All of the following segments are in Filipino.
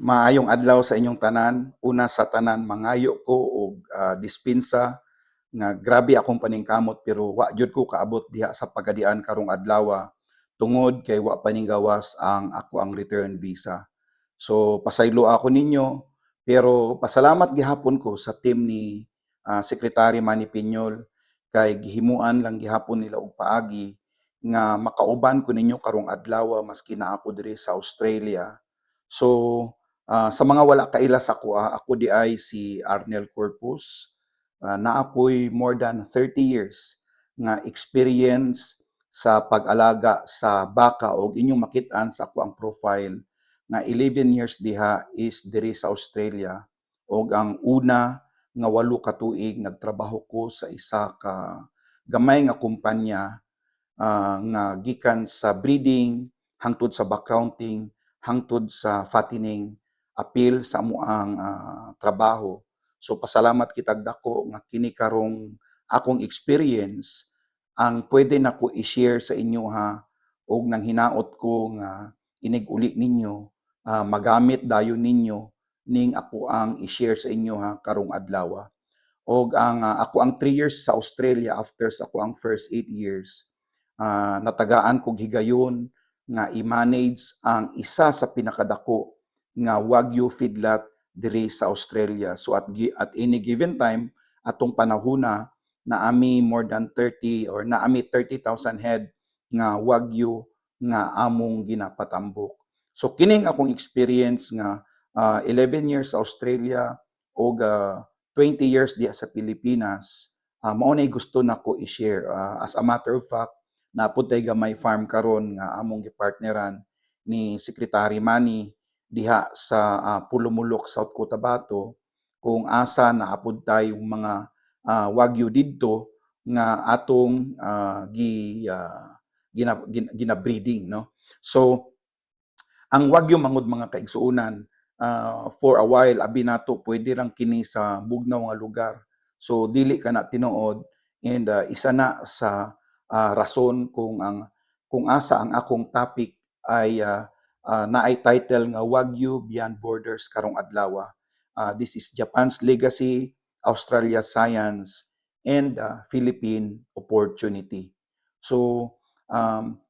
Maayong adlaw sa inyong tanan. Una sa tanan, mangayo ko og dispensa nga grabe akong paningkamot pero wa gyud ko kaabot diha sa pagadian karong adlaw tungod kay wa pa ning gawas ang ako ang return visa. So pasaylo ako ninyo pero pasalamat gihapon ko sa team ni Secretary Manny Piñol kay gihimuan lang gihapon nila og paagi nga makauban ko ninyo karong adlaw maski na ako diri sa Australia. So sa mga wala kaila sa ako di ay si Arnel Corpus. Na ako'y more than 30 years nga experience sa pag-alaga sa baka o inyong makitaan sa ako ang profile nga 11 years diha is diri sa Australia o ang una nga 8 ka tuig nagtrabaho ko sa isa ka gamay nga kumpanya nga gikan sa breeding hangtod sa backcounting hangtod sa fattening apil sa amoang trabaho. So pasalamat kitag dako nga kini karong akong experience ang pwede nako i-share sa inyo og nang hinaot ko nga inig uli ninyo magamit dayon ninyo ning ako ang i-share sa inyo karong adlaw. Og ako ang 3 years sa Australia after sa ako ang first 8 years natagaan kog higayon nga i-manage ang isa sa pinakadako nga Wagyu feedlot diri sa Australia. So at any given time atong panahona naami more than 30 or naami 30,000 head nga Wagyu nga among ginapatambok. So kining akong experience nga 11 years sa Australia o 20 years diya sa Pilipinas, mao nay gusto nako i-share. As a matter of fact, napud tay gamay farm karon nga among gipartneran ni Secretary Manny diha sa Pulumulok, South Cotabato kung asa naapod tayong mga wagyu didto nga atong gina-breeding, no. So ang wagyu mangod mga kaigsuonan for a while abi nato pwede lang kini sa bugnaw nga lugar. So dili ka na tinuod and isa na sa rason kung asa ang akong topic ay naay title nga Wagyu Beyond Borders karong adlaw. This is Japan's legacy, Australia's science, and Philippine opportunity. So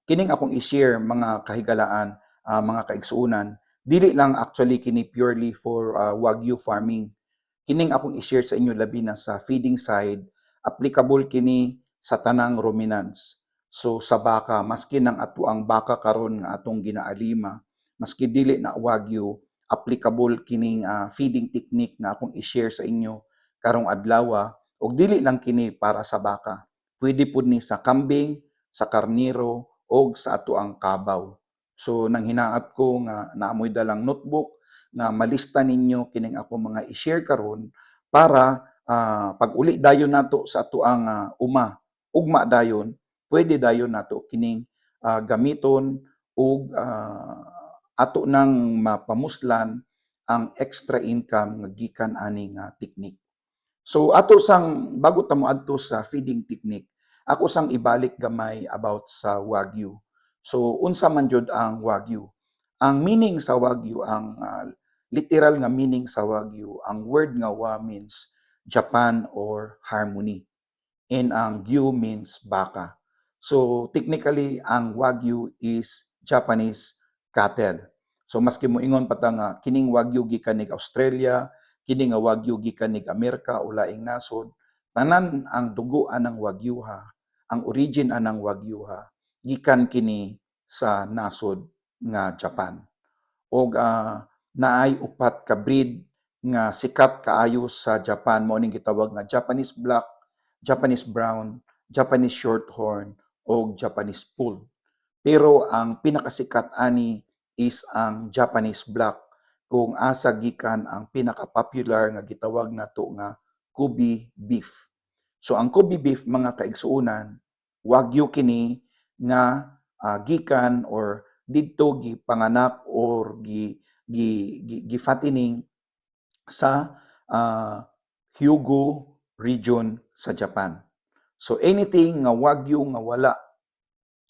kining akong i-share mga kahigalaan, mga kaigsuonan, dili lang actually kini purely for Wagyu farming. Kining akong i-share sa inyo labi na sa feeding side, applicable kini sa tanang ruminants. So sa baka, maski nang ato ang baka karon nga atong ginaalima, maski dili na Wagyu, applicable kining feeding technique nga akong i-share sa inyo karong adlaw ug dili lang kini para sa baka. Pwede pud ni sa kambing, sa karniro og sa ato ang kabaw. So nang hinaat ko nga naamoy dalang notebook na malista ninyo kining ako mga i-share karon para pag uli dayon nato sa ato ang ugma dayon, pwede dayon nato kining gamiton ug ato nang mapamuslan ang extra income nga gikan ani nga technique. So ato sang bago ta moadto sa feeding technique, ako sang ibalik gamay about sa Wagyu. So unsa man jud ang Wagyu? Ang meaning sa Wagyu, ang literal nga meaning sa Wagyu, ang word nga wa means Japan or harmony. And ang Gyu means baka. So technically, ang Wagyu is Japanese cattle. So maski mo ingon pa ta nga kining Wagyu gikan nig Australia, kini nga Wagyu gikan nig Amerika o laing nasod, tanan ang duguan ng Wagyu ang origin anang Wagyu gikan kini sa nasod nga Japan. Og naay upat ka breed nga sikat kaayo sa Japan mao ning gitawag nga Japanese Black, Japanese Brown, Japanese Shorthorn o Japanese Polled. Pero ang pinakasikat ani is ang Japanese Black kung asa gikan ang pinaka-popular nga gitawag nato nga Kobe beef. So ang Kobe beef mga kaigsuonan, Wagyu kini nga gikan or didto gipanganak or gifattening sa Hyōgo region sa Japan. So anything nga Wagyu nga wala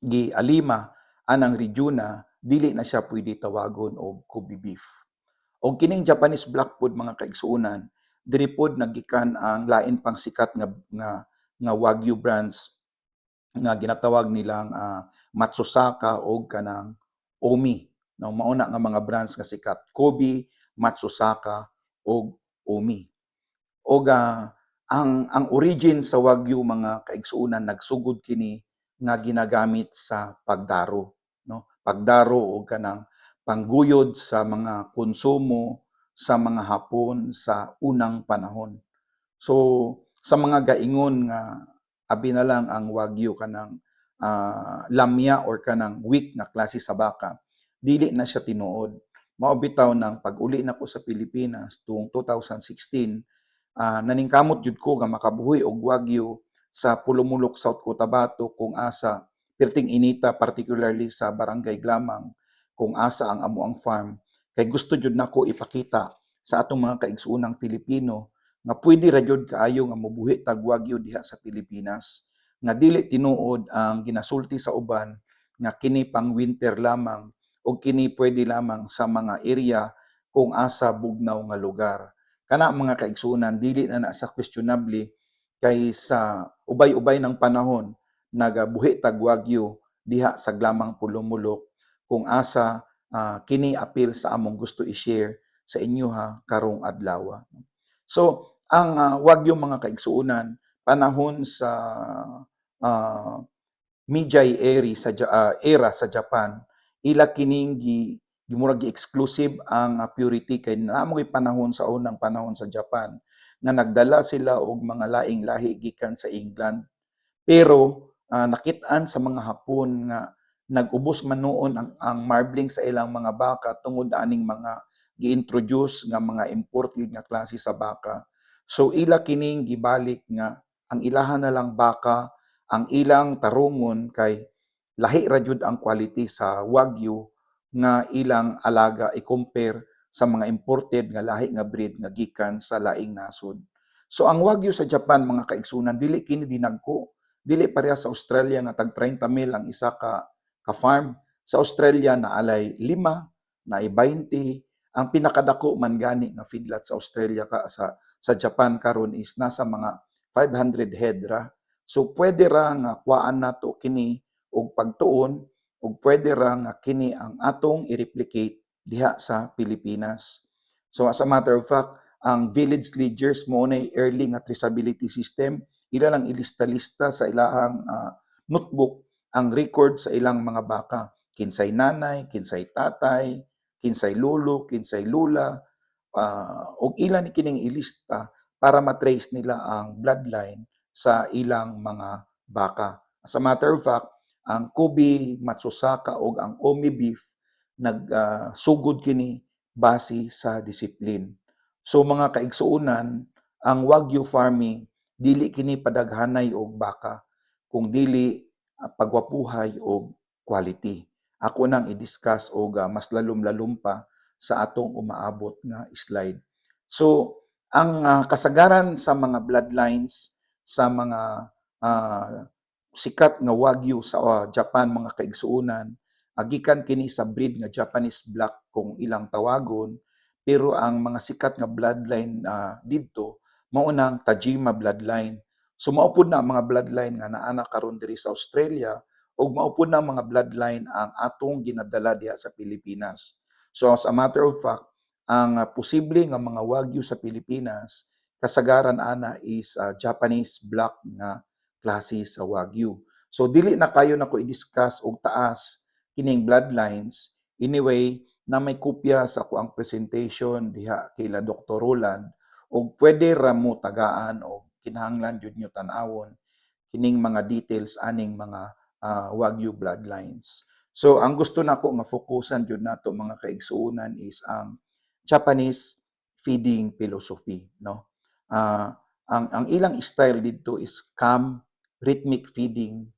gialima anang region dili na siya pwede tawagon og Kobe beef. O kining Japanese black pod mga kaigsuonan, diri pod nagikan ang lain pang sikat nga Wagyu brands nga ginatawag nilang Matsusaka o kanang Omi. No, mauna nga mga brands nga sikat, Kobe, Matsusaka o Omi. O ang origin sa Wagyu mga kaigsuonan nagsugod kini nga ginagamit sa pagdaro, no? Pagdaro o kanang pangguyod sa mga konsumo sa mga Hapon sa unang panahon. So sa mga gaingon nga abi na lang ang Wagyu kanang lamya or kanang weak nga klase sa baka, dili na siya tinuod. Mao bitaw nang pag-uli nako sa Pilipinas tuong 2016, naningkamot jud ko nga makabuhi og Wagyu sa Pulumulok, South Cotabato kung asa perting inita particularly sa Barangay Glamang kung asa ang amuang farm kay gusto jud nako ipakita sa atong mga kaigsuonang Pilipino nga pwede ra jud kaayo nga mobuhi tag Wagyu diha sa Pilipinas nga dili tinuod ang ginasulti sa uban nga kini pang winter lamang o kini pwede lamang sa mga area kung asa bugnaw nga lugar. Kana mga kaigsuonan dili na sa questionably kay sa ubay-ubay ng panahon nagabuhi tag Wagyu diha sa Glamang Pulumulok kung asa kini apil sa among gusto i-share sa inyo ha karong adlaw. So ang Wagyu mga kaigsuonan panahon sa Meiji era sa Japan ila kining gimurag exclusive ang purity kay naamoy panahon sa unang panahon sa Japan nga nagdala sila og mga laing lahi gikan sa England pero nakit-an sa mga Hapon nga nag-ubos man noon ang marbling sa ilang mga baka tungod aning mga gi-introduce nga mga imported nga klase sa baka. So ila kining gibalik nga ang ilahan na lang baka, ang ilang tarungon kay lahi ra jud ang quality sa Wagyu nga ilang alaga i-compare sa mga imported nga lahi nga breed nga gikan sa laing nasod. So ang Wagyu sa Japan mga kaigsunan dili kini dinagko, dili pareha sa Australia nga tag 30,000 ang isa ka farm. Sa Australia na alay 5, naay 20. Ang pinakadako man gani nga feedlot sa Australia sa Japan karon is nasa mga 500 head ra. So pwede ra nga kuhaan nato kini og pagtuon ug pwede ra nga kini ang atong i-replicate diha sa Pilipinas. So as a matter of fact, ang village leaders mo na early nga traceability system, ila lang ilista-lista sa ilahang notebook ang record sa ilang mga baka. Kinsay nanay, kinsay tatay, kinsay lolo, kinsay lula, og ilan kining ilista para matrace nila ang bloodline sa ilang mga baka. As a matter of fact, ang Kobe, Matsusaka o ang Omi beef nagsugod kini base sa discipline. So mga kaigsuonan, ang Wagyu farming dili kini padaghanay og baka kung dili pagwapuhay og quality. Ako nang i-discuss og mas lalom-lalom pa sa atong umaabot nga slide. So ang kasagaran sa mga bloodlines sa mga sikat nga Wagyu sa Japan mga kaigsuonan, gikan kini sa breed nga Japanese Black kung ilang tawagon, pero ang mga sikat nga bloodline didto mao nang Tajima bloodline. So mao pud na ang mga bloodline nga naana karon diri sa Australia ug mao pud na ang mga bloodline ang atong ginadala diha sa Pilipinas. So as a matter of fact, ang posible nga mga Wagyu sa Pilipinas kasagaran ana is Japanese Black nga klase sa Wagyu. So dili na kayo nako i-discuss og taas kining bloodlines. Anyway, na may kopya sa ako ang presentation diha kila Dr. Roland og pwede ra mo tagaan o kinahanglan jud nyo tan-awon kining mga details aning mga Wagyu bloodlines. So ang gusto nako nga fokusan jud nato mga kaigsuonan is ang Japanese feeding philosophy, no? Ang ilang style dito is calm, rhythmic feeding,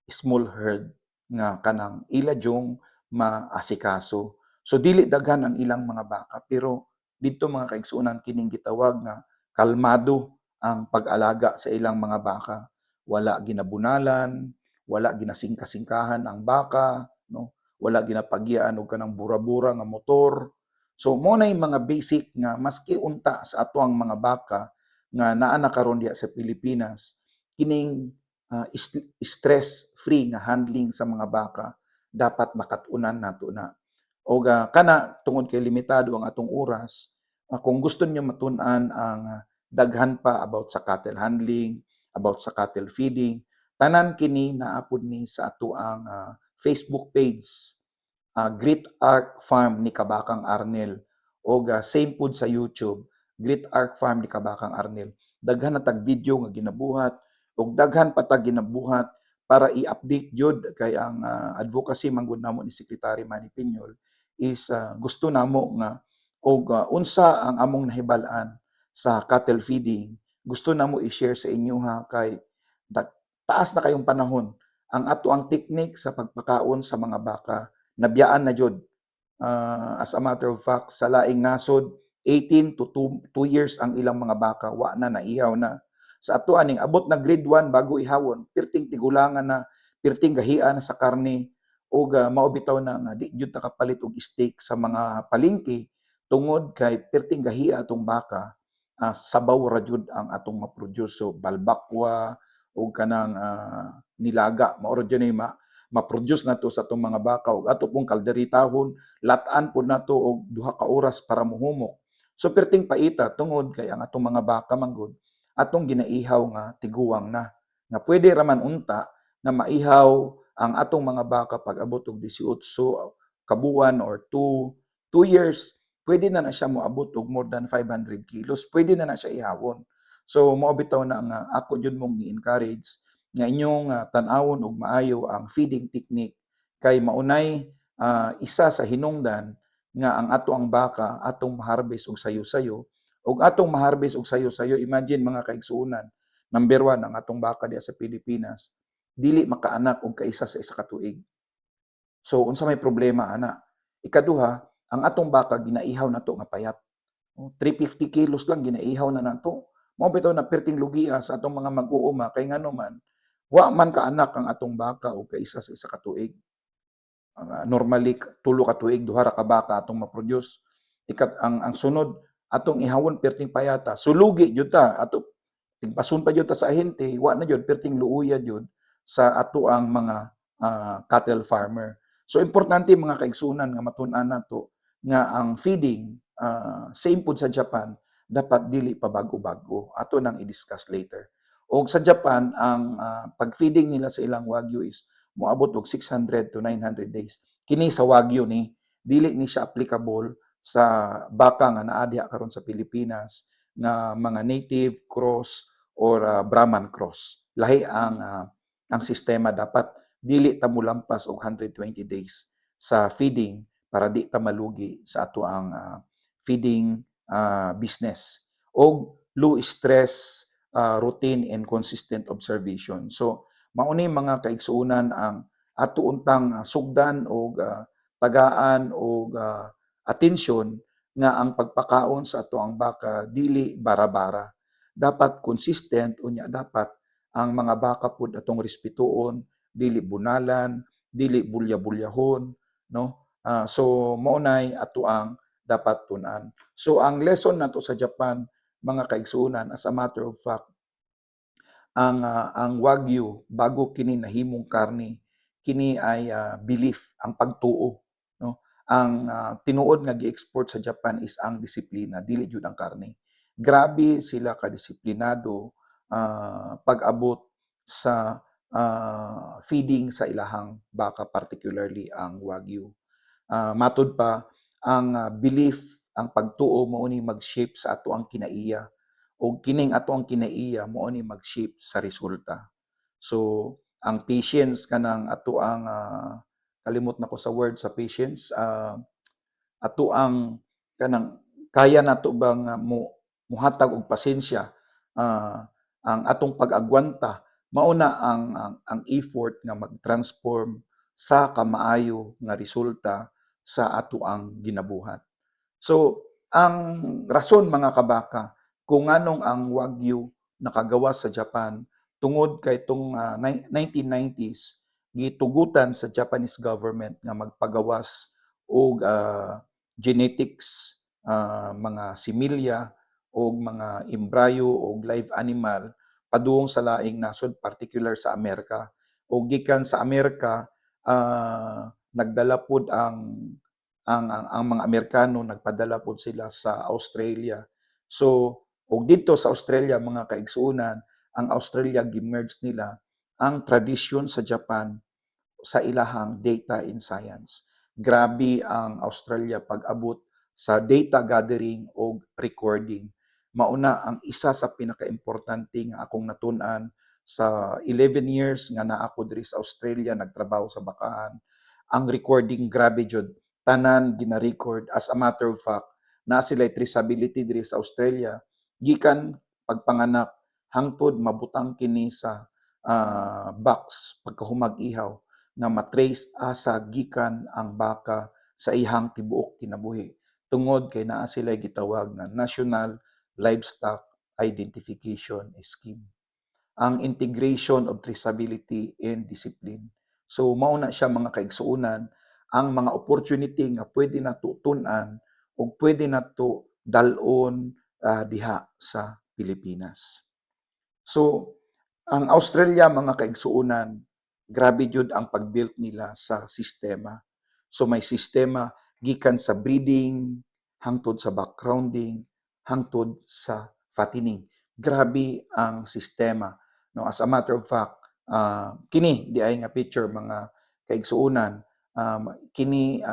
small herd nga kanang ila jong maasikaso. So dili daghan ang ilang mga baka pero dito mga kaigsuonan kining gitawag nga kalmado ang pag-alaga sa ilang mga baka. Wala ginabunalan, wala ginasingka-singkahan ang baka, no? Wala ginapagyaan og kanang bura-bura nga motor. So mo na yung mga basic nga maski unta sa atoang mga baka nga naa na karon diha sa Pilipinas, kining stress-free nga handling sa mga baka dapat makatunan nato na. O kana tungod kay limitado ang atong oras, kung gusto niyo matun-an ang daghan pa about sa cattle handling, about sa cattle feeding, tanan kini naapod ni sa ato ang Facebook page, Great Arc Farm ni Kabakang Arnel, o same pod sa YouTube, Great Arc Farm ni Kabakang Arnel. Daghan na tag video nga ginabuhat ug daghan pa tag ginabuhat para i-update jud kay ang advocacy manggod namo ni Secretary Manny Piñol is gusto namo nga og unsa ang among nahibal-an sa cattle feeding, gusto namo i-share sa inyo ha kay taas na kayong panahon ang ato ang technique sa pagpakaon sa mga baka nabiyaan na jud. As a matter of fact, sa laing nasod 18 to 2 years ang ilang mga baka wa na naihaw na. Sa ato aning abot na grade 1 bago ihawon, perting tigulangan na, perting gahian na sa karne ug mao bitaw na nga di jud ta kapalit og steak sa mga palengke tungod kay perting gahiya atong baka, sabaw ra jud ang atong ma-produce. So balbakwa ug kanang nilaga mao ra jud ma-produce nato sa atong mga baka ug ato pong kalderitahon lat-an pod nato og 2 ka oras para mohumok. So perting paita tungod kay ang atong mga baka manggod atong ginaihaw nga tiguwang na. Nga pwede ra man unta nga maihaw ang atong mga baka pag abot og 18 kabuan or 2 years, pwede na siya moabot og more than 500 kilos. Pwede na siya ihawon. So mao bitaw na nga ako jud mong gi-encourage nga inyong tan-awon og maayo ang feeding technique kay maunay isa sa hinungdan nga ang ato ang baka atong ma-harvest og sayo-sayo ug atong ma-harvest og sayo-sayo. Imagine mga kaigsuonan, number 1 ang atong baka diha sa Pilipinas dili makaanak og kaisa sa isa ka tuig. So unsa may problema ana? Ikaduha, ang atong baka ginaihaw nato nga payat. 350 kilos lang ginaihaw na nato. Mao bitaw na perting lugia sa atong mga mag-uuma kay ngano man wa man kaanak ang atong baka og kaisa sa isa ka tuig. Normally 3 ka tuig 2 ra ka baka atong ma-produce. Ang sunod atong ihawon perting payata. Sulugi jud ta ato tigpason pa jud ta sa ahente, wa na jud perting luuya jud sa ato ang mga cattle farmer. So importante mga kaigsunan nga matun-an nato nga ang feeding same pod sa Japan dapat dili pa bago-bago. Ato nang i-discuss later. Og sa Japan ang pag-feeding nila sa ilang wagyu is moabot og 600 to 900 days. Kini sa wagyu ni dili ni siya applicable sa baka nga naa diha karon sa Pilipinas nga mga native cross or Brahman cross. Lahi ang sistema dapat dili ta molampas og 120 days sa feeding para di ta malugi sa ato ang feeding business og low stress routine and consistent observation. So mao ni mga kaigsuonan ang ato untang sugdan og tagaan og atensyon nga ang pagpakaon sa ato ang baka dili bara-bara. Dapat consistent unya dapat ang mga baka pud atong respetuon, dili bunalan, dili bulya-bulyahon, no? So mao nay ato ang dapat tun-an. So ang lesson nato sa Japan mga kaigsuonan, as a matter of fact, ang wagyu bago kini nahimong karne, kini ay belief, ang pagtuo, no? Ang tinuod nga gi-export sa Japan is ang disiplina, dili jud ang karne. Grabe sila ka disiplinado pag-abot sa feeding sa ilahang baka, particularly ang wagyu. Matud pa ang belief, ang pagtuo mao ni mag-shape sa ato ang kinaiya o kining ato ang kinaiya mao ni mag-shape sa resulta. So ang patience kanang ato ang kalimot na ko sa word sa patience, ato ang kanang kaya nato bang muhatag og pasensya, ang atong pag-agwanta mao na ang effort nga mag-transform sa kamaayo nga resulta sa ato ang ginabuhat. So ang rason mga kabaka kung nganong ang wagyu nakagawas sa Japan tungod kay itong 1990s gitugutan sa Japanese government nga magpagawas og genetics, mga similya o mga embryo o live animal padung sa laing nasod particular sa Amerika. O gikan sa Amerika, nagdala pod ang mga Amerikano nagpadala pod sila sa Australia. So, og dito sa Australia mga kaigsuonan, ang Australia gi-merge nila ang tradisyon sa Japan sa ilahang data in science. Grabe ang Australia pag-abot sa data gathering o recording. Mauna ang isa sa pinaka-importante nga akong natun-an sa 11 years nga naa ako diri sa Australia nagtrabaho sa bakahan. Ang recording grabe jud, tanan gina-record. As a matter of fact, na sila traceability diri sa Australia gikan pagpanganak hangtod mabutang kini sa box pagkahumag-ihaw nga matrace asa gikan ang baka sa ihang tibuok kinabuhi tungod kay naa sila gitawag nga National Livestock Identification Scheme. Ang integration of traceability and discipline. So mao na siya mga kaigsuonan ang mga opportunity nga pwede nato tun-an o pwede nato dalon diha sa Pilipinas. So ang Australia mga kaigsuonan, grabe jud ang pag-build nila sa sistema. So may sistema gikan sa breeding, hangtod sa backgrounding, hangtod sa fattening. Grabe ang sistema. No, as a matter of fact, kini di ay nga picture mga kaigsuonan, kini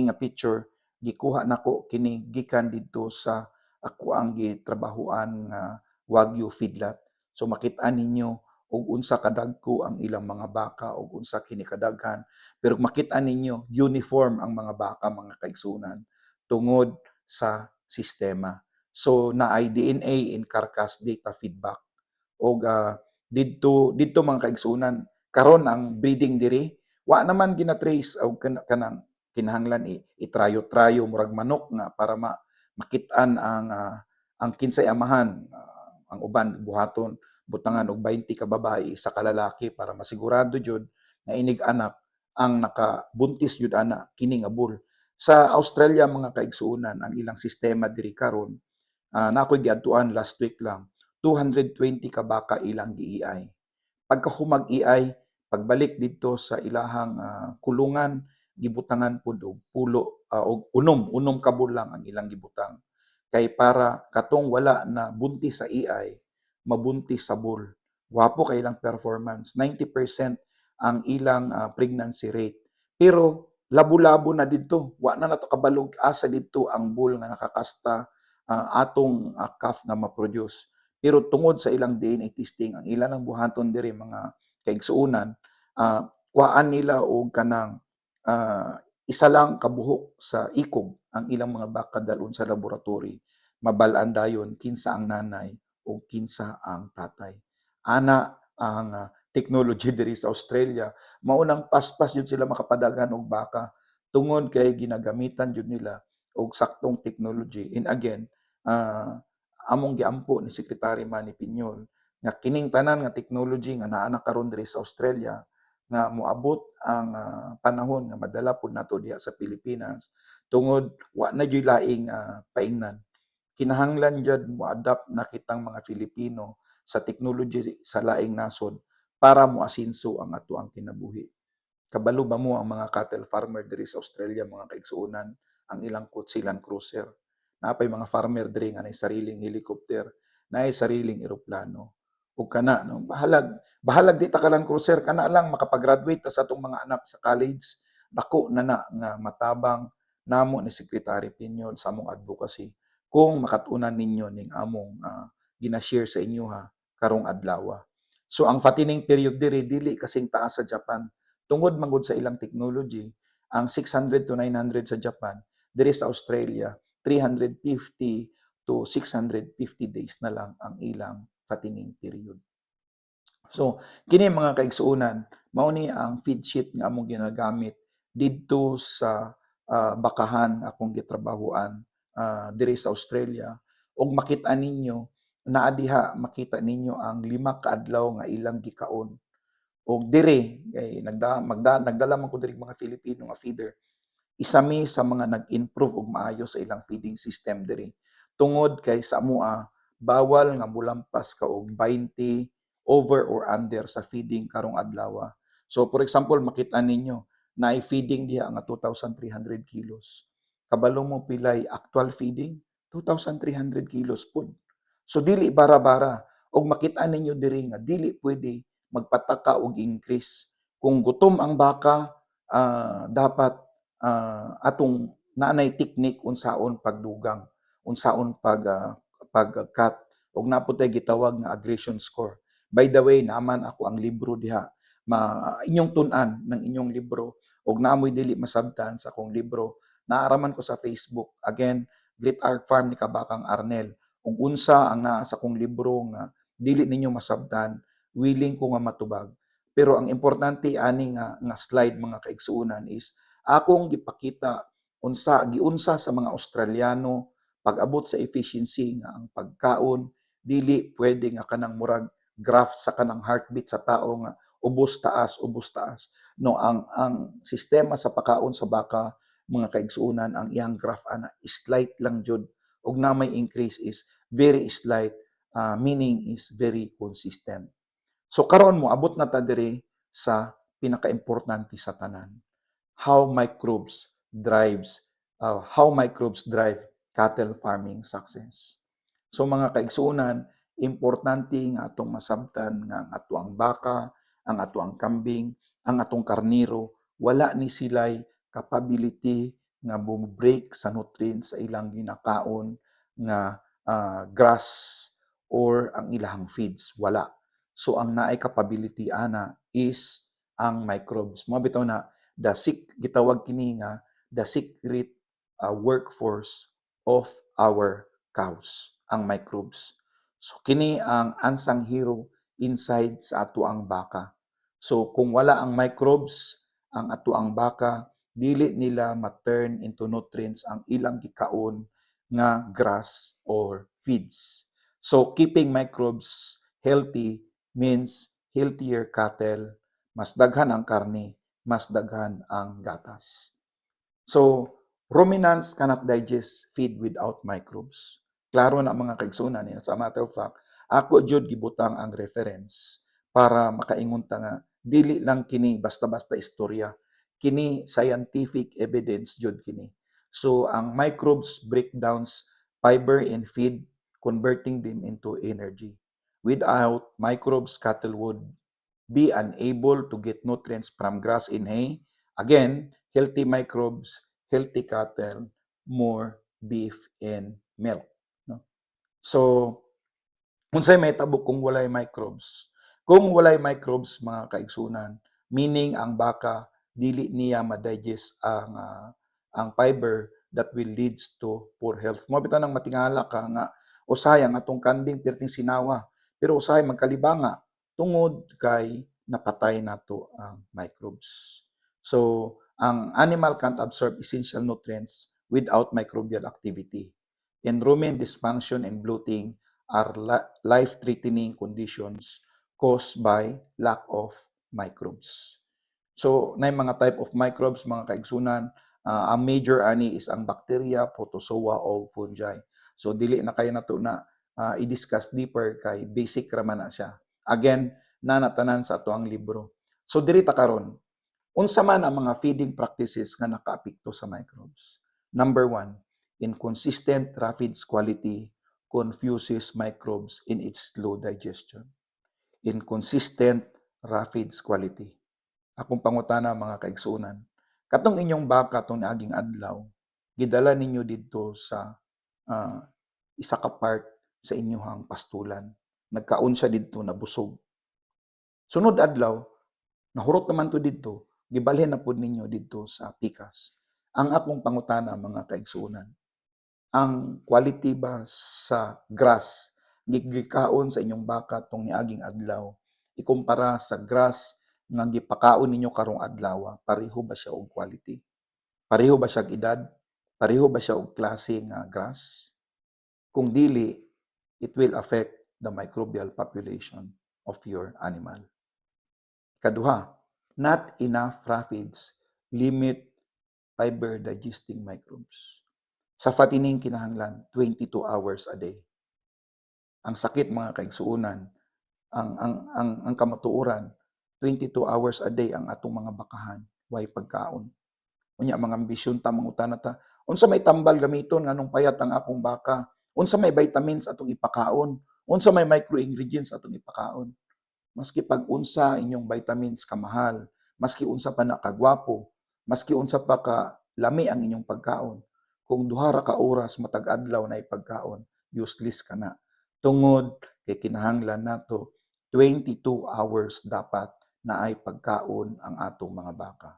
nga picture gikuha nako kini gikan didto sa ako ang gitrabahoan nga Wagyu feedlot. So makit-an ninyo og unsa kadagko ang ilang mga baka og unsa kini kadaghan. Pero makit-an ninyo uniform ang mga baka mga kaigsuonan tungod sa sistema. So naay DNA in carcass data feedback. Og didto mga kaigsuonan karon ang breeding diri wa naman gina-trace og kanang kinahanglan itrayo-trayo murag manok nga para makit-an ang kinsay amahan, ang uban buhaton butangan og 20 ka babae isa ka lalaki para masigurado jud nga inig anak ang nakabuntis jud ana kini nga bull. Sa Australia mga kaigsuonan ang ilang sistema diri karon, na ako'y giadtuan last week lang, 220 ka baka ilang gi-EI. Pagkahumag EI, pagbalik dito sa ilahang kulungan, gibutangan pud og pulo og unom ka bull lang ang ilang gibutang. Kay para katong wala na buntis sa EI, mabuntis sa bull. Wapo kay ilang performance, 90% ang ilang pregnancy rate. Pero labo-labo na didto, wa na nato kabalog asa didto ang bull nga nakakasta atong calf nga ma-produce. Pero tungod sa ilang DNA testing, ang ilang buhaton diri mga kaigsuonan, kuhaan nila og kanang isa lang kabuhok sa ikog ang ilang mga baka dalon sa laboratory. Mabal-an dayon kinsa ang nanay o kinsa ang tatay. Ana ang technology diri sa Australia, maunang paspas yun sila makapadaghan og baka tungod kay ginagamitan jud nila og saktong technology. And again, among giampo ni Secretary Manny Piñol nga kining tanan nga technology nga naa na karon diri sa Australia nga moabot ang panahon nga madala pud nato diha sa Pilipinas tungod wa na jud laing paingnan. Kinahanglan jud mo-adapt na kitang mga Filipino sa technology sa laing nasod para moasinso ang ato ang kinabuhi. Kabalo ba mo ang mga cattle farmer diri sa Australia mga kaigsuonan ang ilang kutsilan cruiser. Napay mga farmer diri nga nay sariling helicopter, nay sariling eroplano. Ug kana no, bahalag di ta ka lang cruiser kana lang makapag-graduate ta sa atong mga anak sa college. Dako na nga matabang namo ni Secretary Piñol sa among advocacy kung makatunan ninyo ning among gina-share sa inyo karong adlaw. So ang fattening period dili kasing taas sa Japan. Tungod man sa ilang technology, ang 600 to 900 sa Japan, diri sa Australia 350 to 650 days na lang ang ilang fattening period. So kini mga kaigsuonan, mao ni ang feed sheet nga among ginagamit didto sa bakahan akong gitrabahoan diri sa Australia og makit-an ninyo naa diha makita ninyo ang 5 ka adlaw nga ilang gikaon. Og diri kay nagdala man ko diri mga Filipino nga feeder. isa mi sa mga nag-improve og maayo sa ilang feeding system diri. Tungod kay sa amoa, bawal nga molampas ka og 20 over or under sa feeding karong adlaw. So for example, makita ninyo naay feeding diha nga 2,300 kilos. Kabalo mo pilay actual feeding, 2,300 kilos pod. So dili bara-bara og makita ninyo diri nga dili pwede magpataka og increase. Kung gutom ang baka, dapat atong naanay technique unsaon pagdugang, unsaon pag-cut ug naputay gitawag nga aggression score. By the way, naman ako ang libro diha. Inyong tun-an ng inyong libro ug naamoy dili masabtan sa akong libro. Naaraman ko sa Facebook. Again, Great Arc Farm ni Kabakang Arnel. Ug unsa ang naa sa akong libro nga dili ninyo masabtan, willing ko nga matubag. Pero ang importante ani nga slide mga kaigsuonan is akong gipakita giunsa sa mga Australiano pag-abot sa efficiency nga ang pagkaon dili pwede nga kanang murag graph sa kanang heartbeat sa tao nga ubos taas, ubos taas. No, ang sistema sa pagkaon sa baka mga kaigsuonan ang iyang graph ana slight lang jud ug na may increase is very slight, meaning is very consistent. So karon mo abot na ta diri sa pinakaimportante sa tanan. How microbes drive cattle farming success. So mga kaigsuonan, importante nga atong masabtan nga ang atoang baka, ang atoang kambing, ang atong karniro, wala ni silay capability nga break sa nutrients sa ilang ginakaon nga grass or ang ilang feeds. Wala. So ang naay capability ana is ang microbes. Mo bitaw na gitawag kini nga the secret workforce of our cows, ang microbes. So kini ang unsung hero inside sa ato ang baka. So kung wala ang microbes, ang ato ang baka, dili nila ma-turn into nutrients ang ilang gikaon nga grass or feeds. So keeping microbes healthy means healthier cattle, mas daghan ang karne, mas daghan ang gatas. So, ruminants cannot digest feed without microbes. Klaro na mga kaigsunan niya. As a matter of fact, ako jud gibutang ang reference para makaingon ta nga dili lang kini basta-basta istorya. Kini scientific evidence jud kini. So, ang microbes breakdowns fiber in feed, converting them into energy. Without microbes, cattle would be unable to get nutrients from grass and hay. Again, healthy microbes, healthy cattle, more beef and milk. No? So, unsay may tabok kung walay microbes? Kung walay microbes, mga kaigsunan, meaning ang baka dili niya ma-digest ang fiber that will leads to poor health. Mo bitaw nang matingala ka nga usahay ang atong kanding perting sinawa, pero usahay magkalibanga tungod kay napatay nato ang microbes. So, ang animal can't absorb essential nutrients without microbial activity. And rumen dysfunction and bloating are life-threatening conditions caused by lack of microbes. So, na mga type of microbes, mga kaigsunan, ang major ani is ang bacteria, protozoa, o fungi. So, dili na kayo na ito na i-discuss deeper kay basic raman na siya. Again, nanatanan sa ato ang libro. So, diri ta karon, unsa man ang mga feeding practices nga nakaapekto sa microbes? Number 1, inconsistent raw feeds quality confuses microbes in its slow digestion. Inconsistent raw feeds quality. Akong pangutana mga kaigsuonan, katong inyong baka tong naaging adlaw, gidala ninyo didto sa isa ka part sa inyong pastulan. Nagkaon siya didto na busog. Sunod adlaw, nahurot naman to didto, gibalhin na pud ninyo didto sa pikas. Ang akong pangutana mga kaigsuonan, ang quality ba sa grass gikaon sa inyong baka tong niaging adlaw ikumpara sa grass nga gipakaon ninyo karong adlaw, pareho ba siya og quality? Pareho ba siya og edad? Pareho ba siya og klase nga grass? Kung dili, it will affect the microbial population of your animal. Kaduha, not enough raw feeds limit fiber digesting microbes. Sa fattening kinahanglan 22 hours a day. Ang sakit mga kaigsuunan, ang kamatuoran 22 hours a day ang atong mga bakahan way pagkaon. Unya mga ambisyon ta mangutana ta, unsa may tambal gamiton nganong payat ang akong baka? Unsa may vitamins atong ipakaon? Unsa may microingredients atong ipakaon? Maski pag-unsa inyong vitamins kamahal, maski unsa pa na kagwapo, maski unsa pa ka lami ang inyong pagkaon, kung duha ra ka oras matag adlaw na ipagkaon, useless ka na. Tungod kay kinahanglan nato 22 hours dapat na ay pagkaon ang atong mga baka.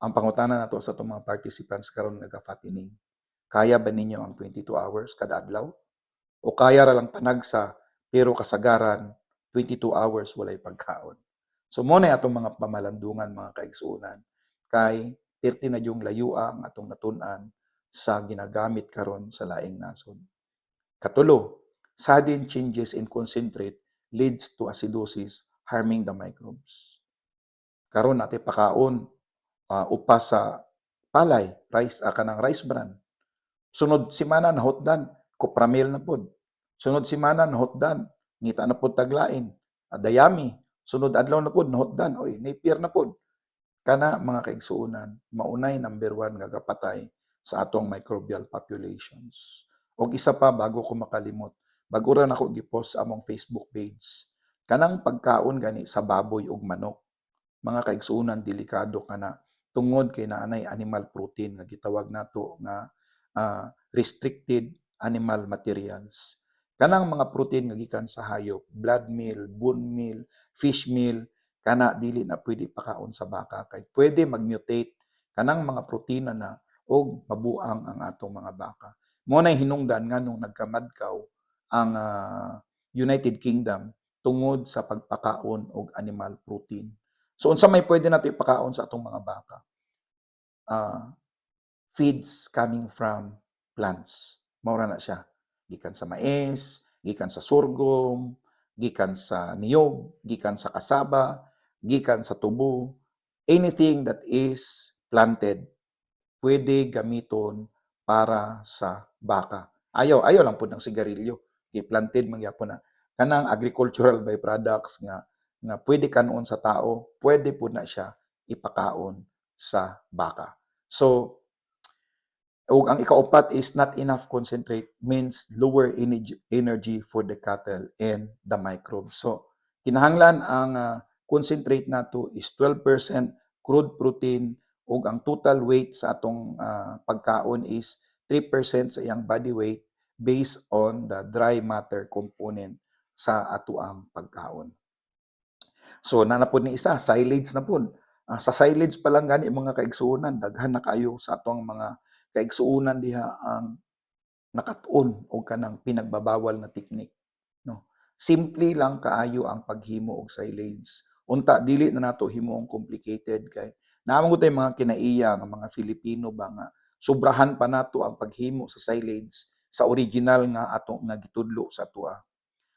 Ang pangutana nato sa atong mga participants karon nga fattening, kaya ba ninyo ang 22 hours kada adlaw? O kaya ra lang panagsa pero kasagaran 22 hours walay pagkaon. So mo na atong mga pamalandungan mga kaigsuonan kay perti na yung layua ang atong natun-an sa ginagamit karon sa laing nasod. Katulo, sudden changes in concentrate leads to acidosis harming the microbes. Karon natin pakaon upa sa palay, kanang rice bran. Sunod semana nahutdan, Copramil na pod. Sunod semana nahutdan, ngita na pod taglain, dayami. Sunod adlaw na pod nahutdan, oy napier na pod. Kana mga kaigsuonan, maunay number 1 nga kapatay sa atong microbial populations. Og isa pa bago ko makalimot, bago ra nako gipost sa among Facebook page. Kanang pagkaon gani sa baboy ug manok, mga kaigsuonan delikado kana tungod kay naanay animal protein nga gitawag nato nga restricted animal materials. Kanang mga protein nga gikan sa hayop, blood meal, bone meal, fish meal, kana dili na pwede pakaon sa baka kay pwede mag-mutate kanang mga protina na og mabuang ang atong mga baka. Mo nay hinungdan nganong nagkamadkaw ang United Kingdom tungod sa pagpakaon og animal protein. So unsa may pwede nato ipakaon sa atong mga baka? Feeds coming from plants. Maura na siya. Gikan sa mais, gikan sa sorghum, gikan sa niyog, gikan sa kasaba, gikan sa tubo. Anything that is planted, pwede gamiton para sa baka. Ayaw lang po ng sigarilyo. I-planted mangyapon na. Kanang agricultural byproducts nga pwede kanon sa tao, pwede po na siya ipakaon sa baka. So, ug ang ikaupat is not enough concentrate means lower energy for the cattle and the microbes. So, kinahanglan ang concentrate nato is 12% crude protein ug ang total weight sa atong pagkaon is 3% sa iyang body weight based on the dry matter component sa atoang pagkaon. So, nanapod ni isa, silage na pod. Sa silage pa lang gani mga kaigsuonan, daghan na kayo sa atong mga kaigsuonan diha ang nakatuon o kanang pinagbabawal na teknik, no. Simple lang kaayo ang paghimo og silage. Unta dili na nato himuong complicated kay naamang tay mga kinaiya nga mga Filipino ba nga sobrahan pa nato ang paghimo sa silage sa original nga ato nga gitudlo sa atoa.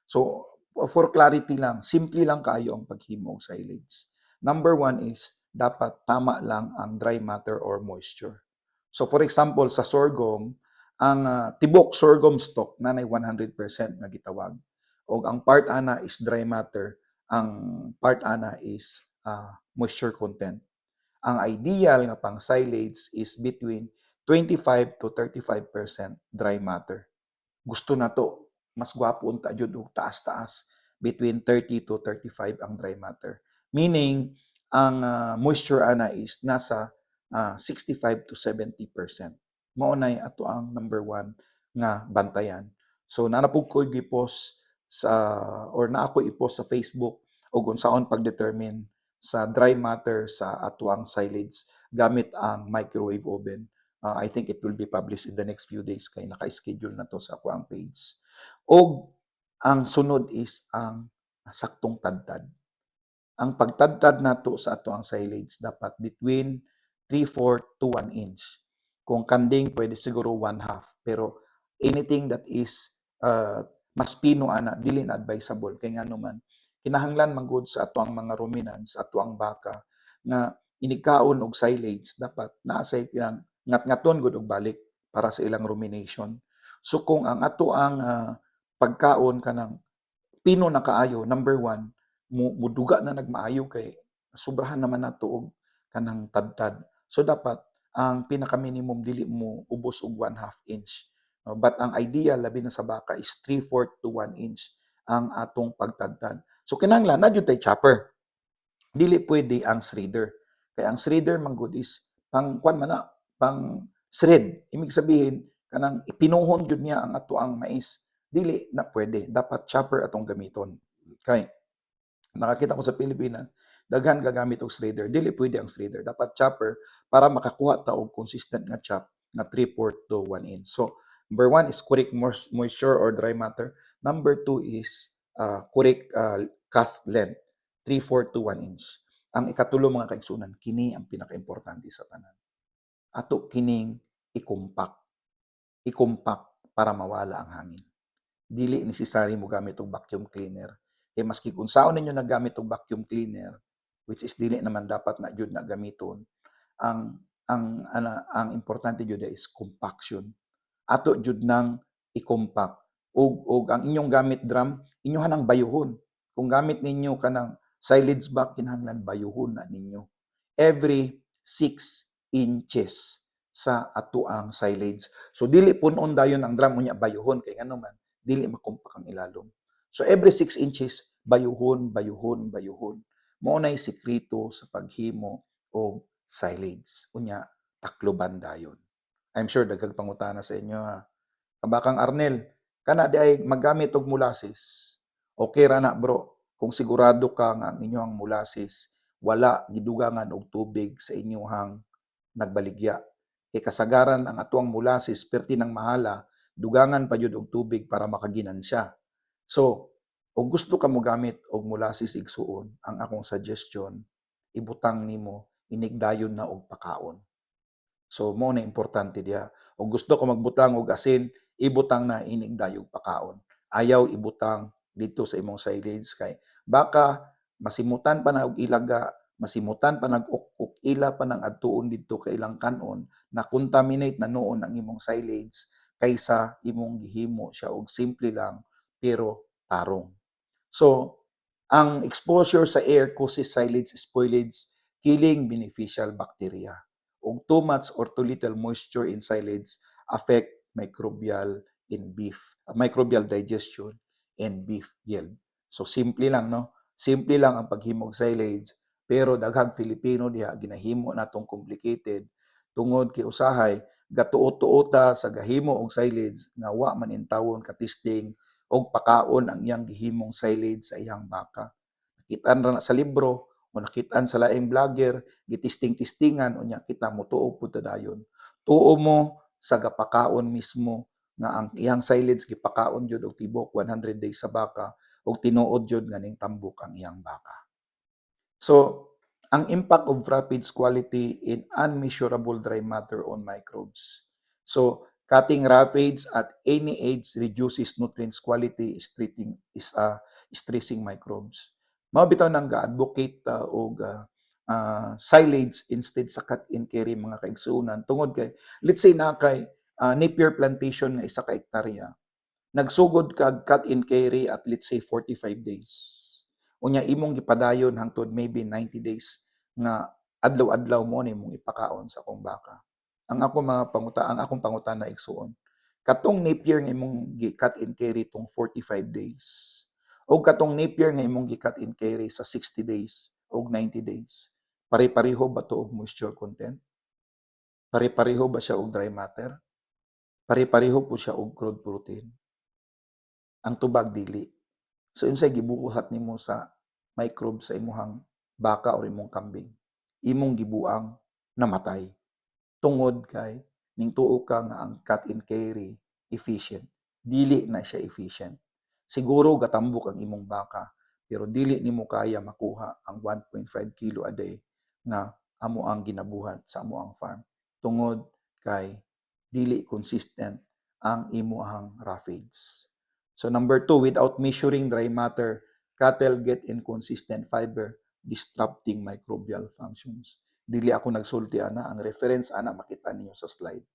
So for clarity lang, simple lang kaayo ang paghimo og silage. Number 1 is dapat tama lang ang dry matter or moisture. So for example, sa sorghum, ang tibok sorghum stalk nanay 100% nga gitawag. O ang part ana is dry matter, ang part ana is moisture content. Ang ideal nga pang silage is between 25 to 35% dry matter. Gusto na to, mas gwapo unta jud og taas-taas, between 30 to 35 ang dry matter. Meaning, ang moisture ana is nasa 65 to 70%. Maunay ato ang number 1 nga bantayan. So nanapog ko gi-post na ako i-post sa Facebook og unsaon pag-determine sa dry matter sa atuang silage gamit ang microwave oven. I think it will be published in the next few days kay naka-schedule na to sa ako ang page. Og ang sunod is ang saktong tadtad. Ang pagtadtad nato sa ato ang silage dapat between 3/4 to 1 inch. Kung kanding, pwede siguro 1/2. Pero anything that is mas pino ana, dili na advisable. Kaya nga naman, kinahanglan manggod sa ato ang mga ruminants, ato ang baka, na inigkaon og silage dapat naa sa ilang ngat-ngaton gud og balik para sa ilang rumination. So kung ang ato ang pagkaon kanang pino na kaayo, number one, muduga na nagmaayo kay sobrahan naman nato og kanang tadtad. So dapat ang pinaka-minimum dili mo ubos og 1/2 inch. No? But ang ideal labi na sa baka is 3/4 to 1 inch ang atong pagtadtad. So kinahanglan na jud tay chopper. Dili pwede ang shredder. Kaya ang shredder man good is pang kwan man na, pang shred. Ibig sabihin kanang ipinuhon jud niya ang ato ang mais. Dili na pwede. Dapat chopper atong gamiton. Kay nakakita ko sa Pilipinas, daghan gagamit og shredder. Dili pwede ang shredder. Dapat chopper para makakuha ta og consistent nga chop nga 3/4 to 1 inch. So, number one is correct moisture or dry matter. Number two is correct cast length, 3/4 to 1 inch. Ang ikatulo mga kaigsunan, kini ang pinaka-importante sa tanan. Ato kining i-compact. I-compact para mawala ang hangin. Dili necessary mo gamit og vacuum cleaner. Kay maski kung saon ninyo nagamit og vacuum cleaner, which is dili naman dapat na jud na gamiton, ang importante jud is compaction. Ato jud nang i-compact og ang inyong gamit drum, inyohan ang bayuhon. Kung gamit ninyo kanang silage bag, kinahanglan bayuhon na ninyo every 6 inches sa ato ang silage. So dili punon dayon ang drum unya bayuhon kay ngano man dili makumpak ang ilalom. So every 6 inches bayuhon, bayuhon, bayuhon. Mao nay sekreto sa paghimo og silage. Unya takloban dayon. I'm sure daghang pangutana sa inyo ha. Kabakang Arnel, kana di ay maggamit og molasses. Okay ra na bro, kung sigurado ka nga ang inyong molasses wala gidugangan og tubig sa inyong nagbaligya. Kay kasagaran ang atuang molasses perti ng mahala, dugangan pa jud og tubig para makaginan siya. So, kung gusto ka mo gamit og molasses igsuon, ang akong suggestion, ibutang nimo inigdayon na og pakaon. So, mo na importante diha. Kung gusto ko magbutang og asin, ibutang na inigdayog pakaon. Ayaw ibutang dito sa imong silage kay baka masimutan pa na og ilaga, masimutan pa nag-uk ila pa ng adtuon dito kay ilang kanon na contaminate na noon ang imong silage kaysa imong gihimo siya og simple lang pero tarong. So, ang exposure sa air causes silage spoilage, killing beneficial bacteria. Ug too much or too little moisture in silage affect microbial digestion and beef yield. So simple lang no. Simple lang ang paghimog silage pero daghang Filipino diha ginahimo natong complicated tungod kay usahay gatuot-tuota sa gahimo og silage nga wa man intawon katisting og pakaon ang iyang gihimong silage sa iyang baka. Nakitaan ra na sa libro o nakitaan sa laing vlogger, gitisting-tistingan unya kita mo tuo pud ta dayon. Tuo mo sa gapakaon mismo nga ang iyang silage gipakaon jud og tibok 100 days sa baka ug tinuod jud nga ning tambok ang iyang baka. So, ang impact of froppage quality in unmeasurable dry matter on microbes. So, cutting roughage at any age reduces nutrients quality, stressing microbes. Mao bitaw nang ga-advocate og silage instead sa cut and carry mga kaigsuonan tungod kay let's say na kay Napier plantation nga isa ka hektarya. Nagsugod kag cut and carry at let's say 45 days. Unya imong gipadayon hangtod maybe 90 days nga adlaw-adlaw mo ni mong ipakaon sa akong baka. Ang akong pangutana igsuon. Katong Napier nga imong gi-cut and carry tong 45 days. O katong Napier nga imong gi-cut and carry sa 60 days o 90 days. Pare-pareho ba to og moisture content? Pare-pareho ba siya og dry matter? Pare-pareho po siya og crude protein? Ang tubag dili. So unsay gibuhat nimo sa microbe sa imuhang baka o imong kambing? Imong gibuang namatay. Tungod kay ning tuo ka nga ang cut and carry efficient. Dili na siya efficient. Siguro gatambok ang imong baka pero dili nimo kaya makuha ang 1.5 kilo a day na amo ang ginabuhat sa amo ang farm. Tungod kay dili consistent ang imuhang roughage. So number 2, without measuring dry matter, cattle get inconsistent fiber, disrupting microbial functions. dili ako nagsulti ana, ang reference ana makita ninyo sa slide.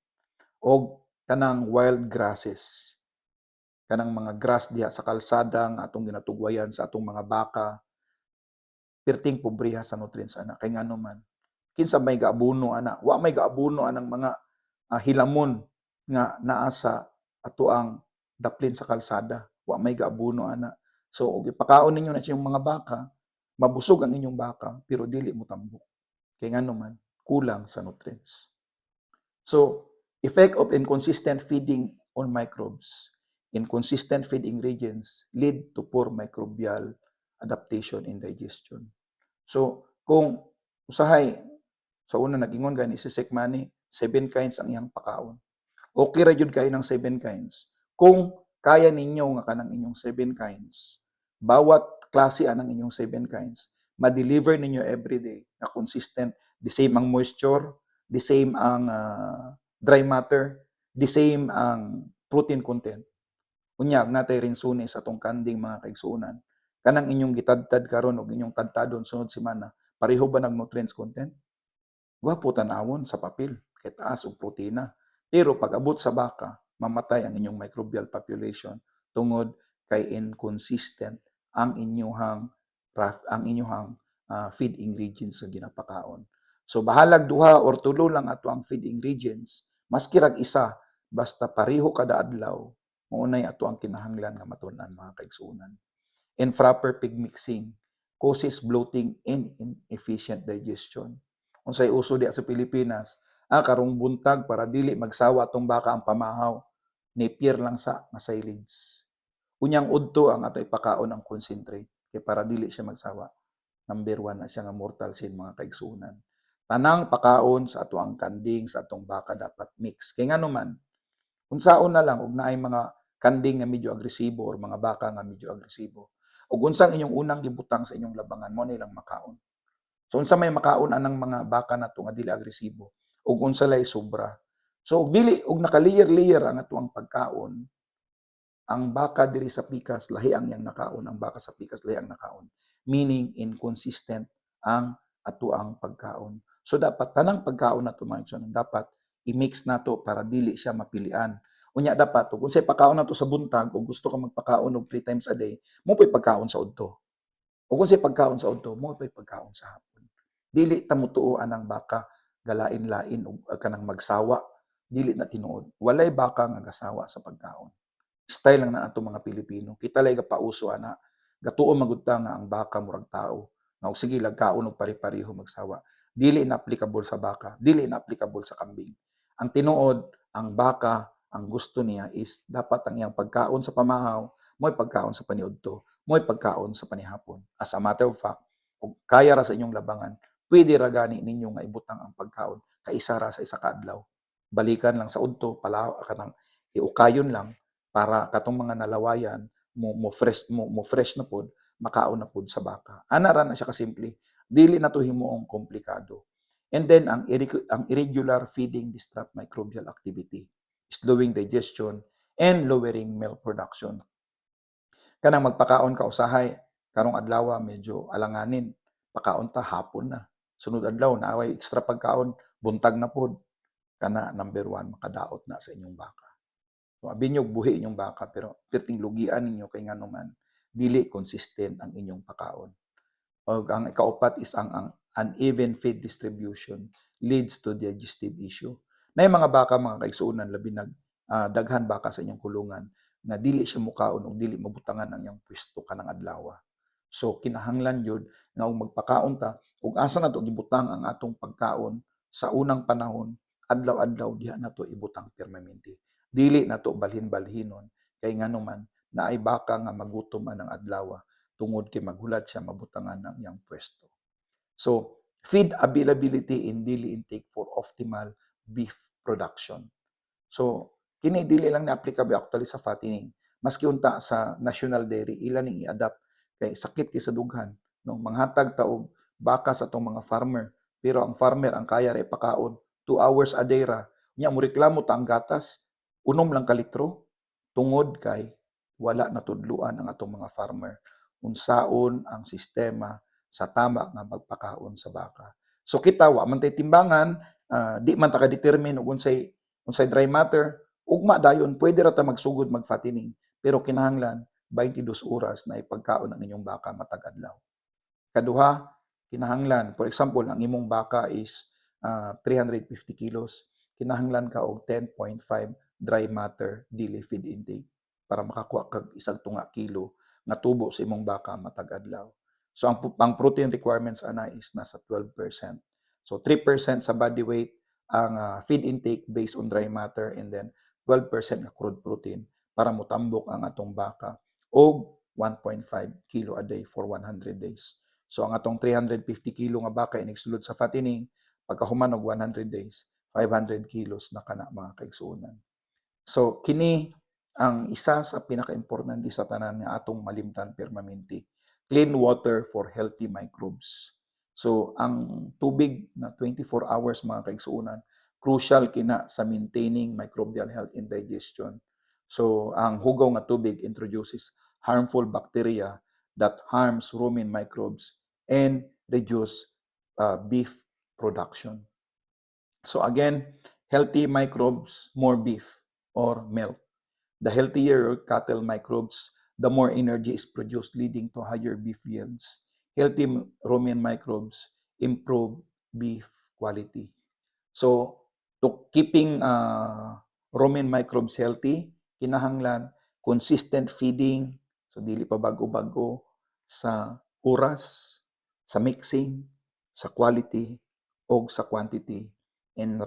Og kanang wild grasses, kanang mga grass diha sa kalsada nga atong ginatugwayan sa atong mga baka, perting pobriha sa nutrients ana. Kay ngano man, kinsa may gaabuno ana, wa may gaabuno anang mga hilamon nga naa sa ato ang daplin sa kalsada, wa may gaabuno ana. So og ipakaon ninyo na siyang mga baka, mabusog ang inyong baka pero dili mo tambok. Kay ngano man, kulang sa nutrients. So, effect of inconsistent feeding on microbes. Inconsistent feed ingredients lead to poor microbial adaptation and digestion. So, kung usahay, sa una nag-ingon gani si Sekmani, 7 kinds ang iyang pakaon. Okay ra jud kayo ng 7 kinds. Kung kaya ninyo nga kanang inyong 7 kinds, bawat klase anang inyong 7 kinds, ma-deliver ninyo everyday na consistent, the same ang moisture, the same ang dry matter, the same ang protein content. Unya, natay rin suni sa atong kanding mga kaigsuunan. Kanang inyong gitadtad karon og inyong tadtadon sunod semana, pareho ba nag nutrients content? Gwapo tanawon sa papel, kay taas og protina. Pero pag abot sa baka, mamatay ang inyong microbial population tungod kay inconsistent ang inyong feed ingredients sa ginapakaon. So bahalag duha or tulo lang ato ang feed ingredients, maski rag isa, basta pareho kada adlaw, maunay ato ang kinahanglan nga matun-an mga kaigsuonan. Improper pig mixing causes bloating and inefficient digestion. Unsay uso diha sa Pilipinas, karong buntag para dili magsawa atong baka ang pamahaw, napier lang sa silage. Unyang udto ang ato ipakaon ang concentrate kay para dili siya magsawa. Number 1 na siya nga mortal sin mga kaigsuonan. Tanang pakaon sa ato ang kanding sa atong baka dapat mix. Kay ngano man, unsaon na lang ug naay mga kanding nga medyo agresibo or mga baka nga medyo agresibo. Ug unsang inyong unang gibutang sa inyong labangan mo nilang makaon. So unsa may makaon anang mga baka nato nga dili agresibo ug unsa lay sobra. So dili ug naka-layer-layer ang ato ang pagkaon. Ang baka diri sa pikas lahi ang iyang nakaon, ang baka sa pikas lahi ang nakaon. Meaning inconsistent ang ato ang pagkaon. So dapat tanang pagkaon nato mga igsoon dapat i-mix nato para dili siya mapilian. Unya dapat ug unsay pagkaon nato sa buntag ug gusto ka magpakaon og 3 times a day, mo pay pagkaon sa udto. Ug unsay pagkaon sa udto, mo pay pagkaon sa hapon. Dili ta mutuo anang baka galain-lain og kanang magsawa, dili na tinuod. Walay baka nga gasawa sa pagkaon. Style lang na ato mga Pilipino. Kita lay gapauso ana. Gatuo magud ta nga ang baka murag tao. Nga sige lagkaon og pare-pareho magsawa. Dili na applicable sa baka, dili na applicable sa kambing. Ang tinuod, ang baka, ang gusto niya is dapat ang iyang pagkaon sa pamahaw, mo'y pagkaon sa paniudto, mo'y pagkaon sa panihapon. As a matter of fact, kung kaya ra sa inyong labangan, pwede ra gani ninyo nga ibutang ang pagkaon kaisa ra sa isa ka adlaw. Balikan lang sa udto, pala kanang iukayon lang para katong mga nalawayan mo fresh na pod, makaon na pod sa baka. Ana ra na siya kasimple. Dili na to himuong komplikado. And then ang irregular feeding disrupt microbial activity, slowing digestion and lowering milk production. Kanang magpakaon ka usahay, karong adlaw medyo alanganin, pakaon ta hapon na. Sunod adlaw na away extra pagkaon, buntag na pod. Kana number 1 makadaot na sa inyong baka. So abi nyo buhi inyong baka pero perting lugian ninyo kay ngano man dili consistent ang inyong pakaon. O ang ikaupat is ang uneven feed distribution leads to digestive issue. Nay mga baka mga kaigsuonan labi nag daghan baka sa inyong kulungan na dili siya mukaon o dili mabutangan ang iyang pwesto kanang adlaw. So kinahanglan jud nga og magpakaon ta ug asa nato gibutang ang atong pagkaon sa unang panahon adlaw-adlaw diha nato ibutang permanente. Dili nato balhin-balhinon kay ngano man naay baka nga magutom anang adlaw tungod kay maghulat siya mabutangan ng iyang pwesto. So, feed availability in daily intake for optimal beef production. So, kini dili lang na applicable actually sa fattening. Maski unta sa national dairy, ilan ning i-adapt kay sakit kay sa dughan. No, manghatag ta og baka sa atong mga farmer. Pero ang farmer ang kaya ra ipakaon 2 hours a day ra. Nya mo reklamo ta ang gatas, unom lang ka litro tungod kay wala natudluan ang atong mga farmer unsaon ang sistema sa tama nga magpakaon sa baka. So kita wa man tay timbangan, di man ta ka-determine og unsay dry matter, ugma dayon pwede ra ta magsugod mag-fattening, pero kinahanglan 22 oras na ipagkaon ang inyong baka matag adlaw. Kaduha, kinahanglan, for example, ang imong baka is 350 kilos, kinahanglan ka og 10.5 dry matter daily feed intake para makakuha kag isang tunga kilo nga tubo sa imong baka matag adlaw. So ang protein requirements ana is nasa 12%. So 3% sa body weight ang feed intake based on dry matter, and then 12% nga crude protein para motambok ang atong baka og 1.5 kilo a day for 100 days. So ang atong 350 kilo nga baka inigsulod sa fattening, pagkahuman og 100 days, 500 kilos na kana mga kaigsuonan. So kini ang isa sa pinaka-importante sa tanan nga atong malimtan permanente, clean water for healthy microbes. So ang tubig na 24 hours mga kaigsuonan, crucial kina sa maintaining microbial health and digestion. So ang hugaw nga tubig introduces harmful bacteria that harms rumen microbes and reduce beef production. So again, healthy microbes, more beef or milk. The healthier your cattle microbes, the more energy is produced, leading to higher beef yields. Healthy rumen microbes improve beef quality. So, to keeping rumen microbes healthy, kinahanglan consistent feeding, so dili pa bago-bago, sa oras, sa mixing, sa quality, o sa quantity, and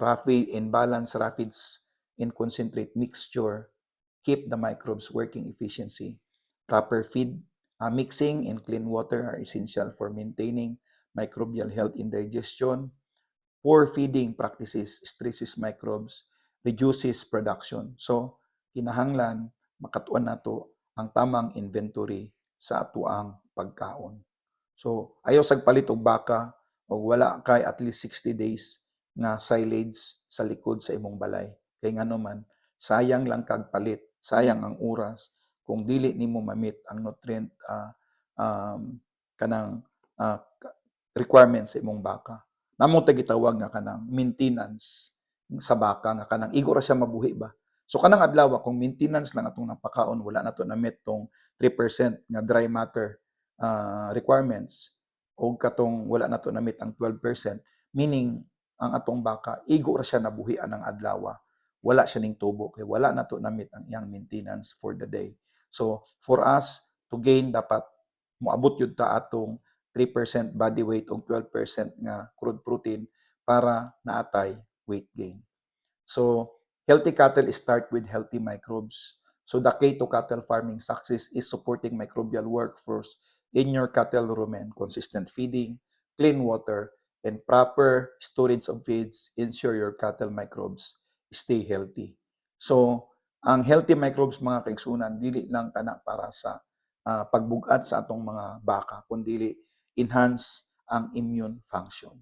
balance rapids and concentrate mixture keep the microbes working efficiency. Proper feed mixing and clean water are essential for maintaining microbial health and digestion. Poor feeding practices stresses microbes, reduces production. So, kinahanglan makatuan nato ang tamang inventory sa atuang pagkaon. So, ayaw sagpalit og baka o wala kay at least 60 days nga silage sa likod sa imong balay. Kay ngano man, sayang lang kag palit, sayang ang oras kung dili nimo ma-meet ang nutrient kanang requirements sa imong baka. Namo ta gitawag nga kanang maintenance sa baka nga kanang igo ra siya mabuhi ba. So kanang adlaw kung maintenance lang atong napakaon, wala nato na meet tong 3% nga dry matter requirements o katong wala nato na meet ang 12%, meaning ang atong baka igo ra siya nabuhian ng adlaw, wala siya ning tubo kay wala nato na meet ang iyang maintenance for the day. So for us to gain, dapat moabot yun ta atong 3% body weight o 12% nga crude protein para naatay weight gain. So healthy cattle start with healthy microbes. So the key to cattle farming success is supporting microbial workforce in your cattle rumen. Consistent feeding, clean water, and proper storage of feeds ensure your cattle microbes stay healthy. So, ang healthy microbes mga kaigsunan, dili lang kana para sa pagbugat sa atong mga baka, kundi enhance ang immune function.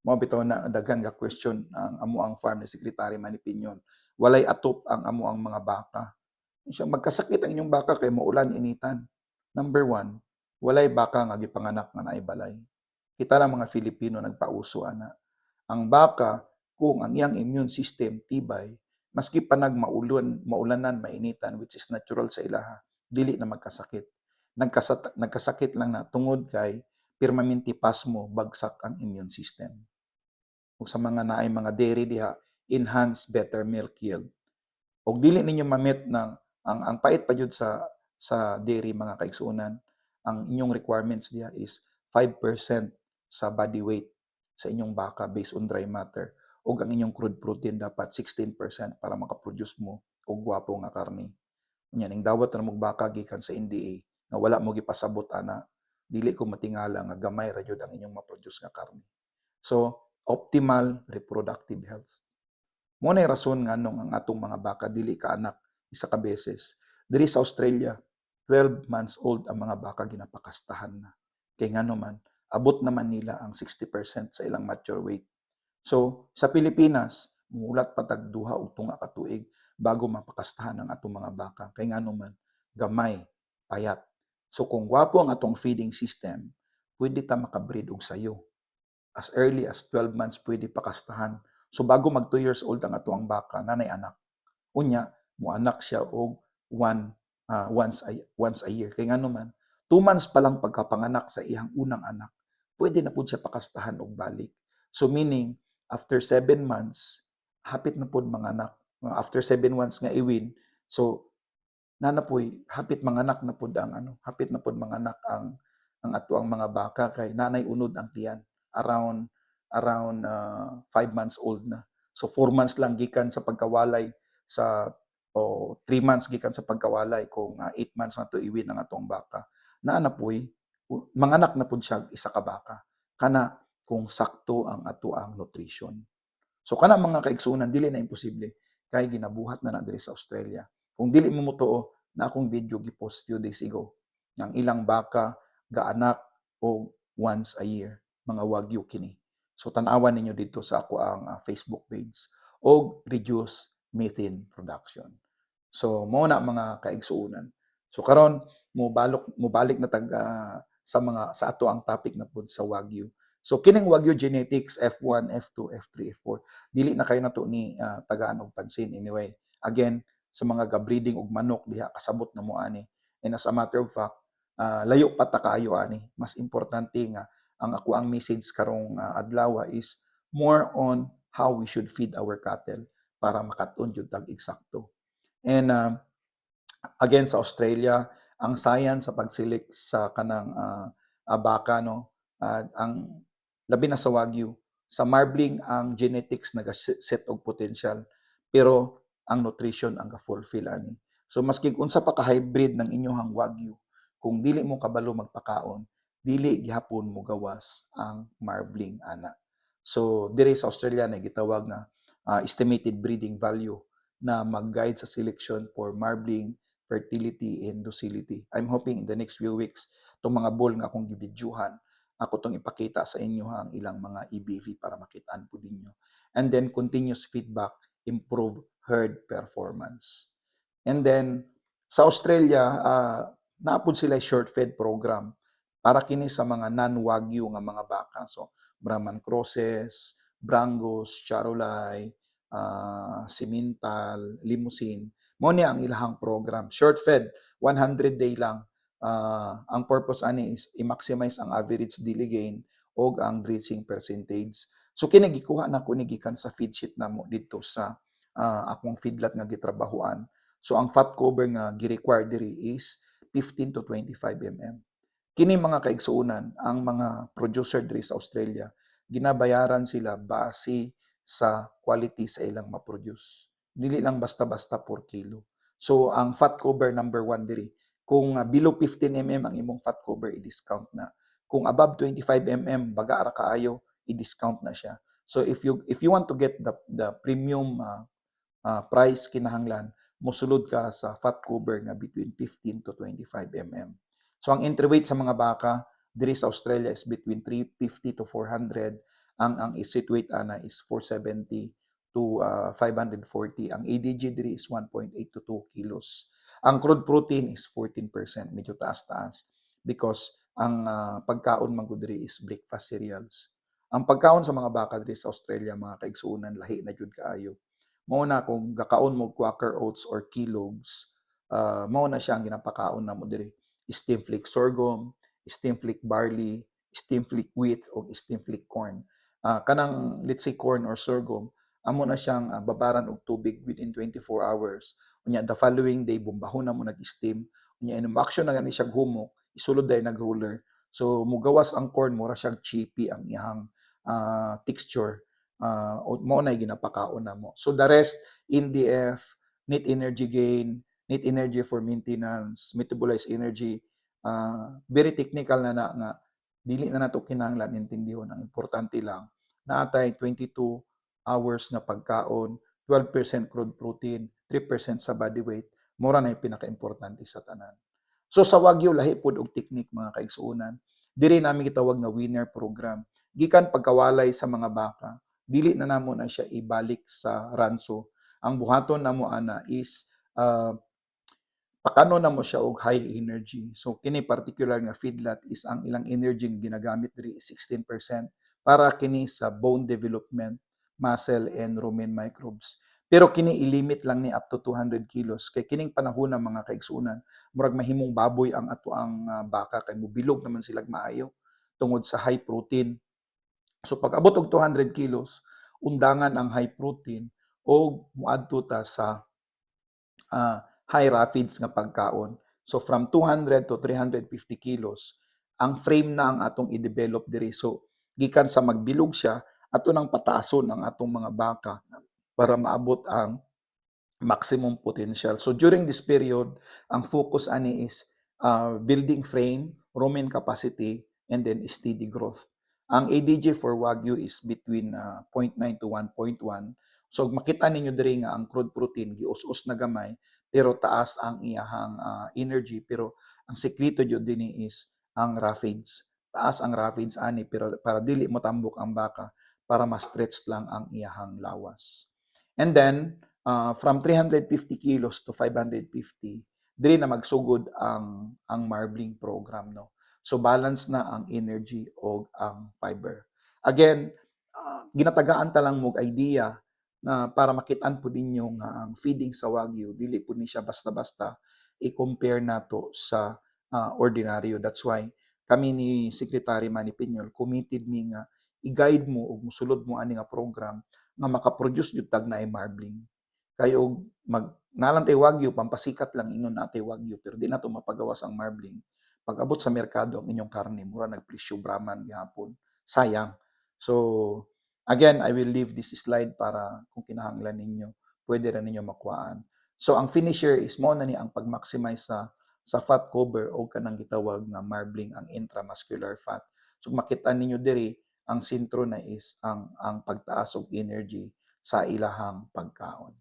Mao bitaw na daghan nga question ang amo ang farm ni Secretary Manny Piñon. Walay atop ang amo ang mga baka. Siya magkasakit ang inyong baka kay maulan initan. Number one, walay baka nga gipanganak nga naay balay. Kita lang mga Filipino nagpauso ana. Ang baka kung ang iyang immune system tibay, maski pa maulanan, mainitan, which is natural sa ilaha, dili na magkasakit. Nagkasakit lang na tungod kay permanente pasmo bagsak ang immune system. Ug sa mga naay mga dairy diha, enhance better milk yield. Og dili ninyo ma-meet ng ang pait pa jud sa dairy mga kaigsuonan, ang inyong requirements diha is 5% sa body weight sa inyong baka based on dry matter, ug ang inyong crude protein dapat 16% para makaproduce mo og gwapo nga karne. Unya ning dawat na mong baka gikan sa NDA nga wala mo gipasabot ana, dili ko matingala nga gamay ra jud ang inyong ma-produce nga karne. So, optimal reproductive health. Mo na rason nganong ang atong mga baka dili ka anak isa ka beses. Diri sa Australia, 12 months old ang mga baka ginapakastahan na. Kay ngano man, abot naman nila ang 60% sa ilang mature weight. So, sa Pilipinas, mulat patag duha o tunga ka tuig bago mapakastahan ang atong mga baka. Kay ngano man, gamay, payat. So, kung gwapo ang atong feeding system, pwede ta makabreed og sayo. as early as 12 months pwede pakastahan. So bago mag 2 years old ang atuang baka, nanay anak. Unya, mo anak siya og once a year. Kay ngano man, 2 months pa lang pagkapanganak sa iyang unang anak, pwede na pud siya pakastahan og balik. So meaning, after 7 months, hapit na pud manganak. After 7 months nga iwin, so nanapoy hapit manganak na pud ang hapit na pud manganak ang atuang mga baka kay nanay unod ang tiyan around 5 months old na. So 4 months lang gikan sa pagkawalay sa o 3 months gikan sa pagkawalay kung 8 months na to iwin ang atong baka. Naanapoy manganak na pud siya isa ka baka kana kung sakto ang atuang nutrition. So kana mga kaigsunan dili na imposible kay ginabuhat na diri sa Australia. Kung dili mo motuo na akong video gipost few days ago ng ilang baka gaanak og once a year mga wagyu kini. So tan-awan ninyo dito sa ako ang Facebook page og reduce methane production. So mao na mga kaigsuonan. So karon mobalik na tag sa ato ang topic na pud sa wagyu. So kining wagyu genetics F1, F2, F3, F4 dili na kayo nato ni tagaan og pansin anyway. Again, sa mga ga-breeding og manok diha kasabot na mo ani. And as a matter of fact, layo pa ta kaayo ani. Mas importante nga ang ako ang message karong adlaw is more on how we should feed our cattle para makat-on jud tag eksakto. And again sa Australia, ang science sa pagselect sa kanang baka no, ang labi na sa wagyu, sa marbling ang genetics nagaset og potential pero ang nutrition ang ga-fulfill ani. So maski unsa pa ka hybrid ng inyong wagyu, kung dili mo kabalo magpakaon, dili gihapon mo gawas ang marbling ana. So dire sa Australia na gitawag na estimated breeding value na mag-guide sa selection for marbling, fertility, and docility. I'm hoping in the next few weeks, itong mga bull nga akong gibidyuhan, ako itong ipakita sa inyo ang ilang mga EBV para makitaan po ninyo. And then continuous feedback, improve herd performance. And then sa Australia, naapod sila short fed program para kini sa mga non-wagyu nga mga baka. So Brahman crosses, Brangus, Charolais, Simmental, Limousin. Mo ni ang ilahang program. Short fed, 100 day lang. Ang purpose ani is i-maximize ang average daily gain o ang breeding percentage. So kini gikuha na ko ni gikan sa feed sheet namo dito sa akong feedlot nga gitrabahuan. So ang fat cover nga gi-require diri is 15 to 25 mm. Kini mga kaigsuonan, ang mga producer diri sa Australia, ginabayaran sila base sa quality sa ilang ma-produce. Dili lang basta-basta per kilo. So ang fat cover number 1 diri, kung below 15 mm ang imong fat cover, i-discount na. Kung above 25 mm, baga ra kaayo, i-discount na siya. So if you want to get the premium price kinahanglan, mosulod ka sa fat cover nga between 15 to 25 mm. So ang entry weight sa mga baka diri sa Australia is between 350 to 400. Ang exit weight ana is 470 to 540. Ang ADG diri is 1.8 to 2 kilos. Ang crude protein is 14%, medyo taas-taas because ang pagkaon man gud diri is breakfast cereals. Ang pagkaon sa mga baka diri sa Australia, mga kaigsuonan, lahi na jud kaayo. Mao na kung gakaon mo Quaker Oats or Kellogg's, mao na siya ang ginapakaon namo diri. Steam flake sorghum, steam flake barley, steam flake wheat o steam flake corn. Kanang let's say corn or sorghum, amo na siyang babaran og tubig within 24 hours. Unya the following day bumbahon na mo nag-steam. Unya in-action na gani siya humok, isulod day nag-roller. So mugawas ang corn mura siyang chippy ang iyang texture. Mao na ginapakaon na mo. So the rest, NDF, net energy gain, net energy for maintenance, metabolized energy, very technical na nga dili na nato kinahanglan intindihon. Ang importante lang naatay 22 hours na pagkaon, 12% crude protein, 3% sa body weight, mura na yung pinaka-importante sa tanan. So sa Wagyu lahi pud og technique mga kaigsuonan. Diri namin gitawag nga winner program. Gikan pagkawalay sa mga baka, dili na namo na siya ibalik sa ranso. Ang buhaton namo ana is pakano na mo siya og high energy. So kini particular nga feedlot is ang ilang energy nga ginagamit diri is 16% para kini sa bone development, muscle and rumen microbes. Pero kini ilimit lang ni up to 200 kilos kay kining panahon ng mga kaigsuonan murag mahimong baboy ang ato ang baka kay mobilog naman sila maayo tungod sa high protein. So pag abot og 200 kilos, undangan ang high protein o muadto ta sa high rapids nga pagkaon. So from 200 to 350 kilos, ang frame na ang atong i-develop diri. So gikan sa magbilog siya, ato nang pataason ang atong mga baka para maabot ang maximum potential. So during this period, ang focus ani is building frame, rumen capacity, and then steady growth. Ang ADG for Wagyu is between 0.9 to 1.1. So makita ninyo diri nga ang crude protein gius-us na gamay pero taas ang iyahang energy, pero ang sekreto jud dinhi is ang rapids. Taas ang rapids ani pero para dili motambok ang baka para ma-stretch lang ang iyahang lawas. And then from 350 kilos to 550, diri na magsugod ang marbling program, no. So balance na ang energy o ang fiber. Again, ginatagaan ta lang mo idea na para makitaan po ninyo nga ang feeding sa Wagyu dili po ni siya basta-basta i-compare nato sa ordinaryo. That's why kami ni Secretary Manny Piñol committed mi nga i-guide mo ug mosulod mo ani nga program nga makaproduce jud tag naay marbling. Kayo mag nalang tay Wagyu pampasikat lang ingon na tay Wagyu pero di nato mapagawas ang marbling. Pag abot sa merkado ang inyong karne mura nagpresyo Brahman gihapon. Sayang. So again, I will leave this slide para kung kinahanglan ninyo, pwede rin ninyo makuhaan. So ang finisher is mo na ni ang pag-maximize sa fat cover o kanang gitawag nga marbling ang intramuscular fat. So makita ninyo diri ang sentro na is ang pagtaas og energy sa ilahang pagkaon.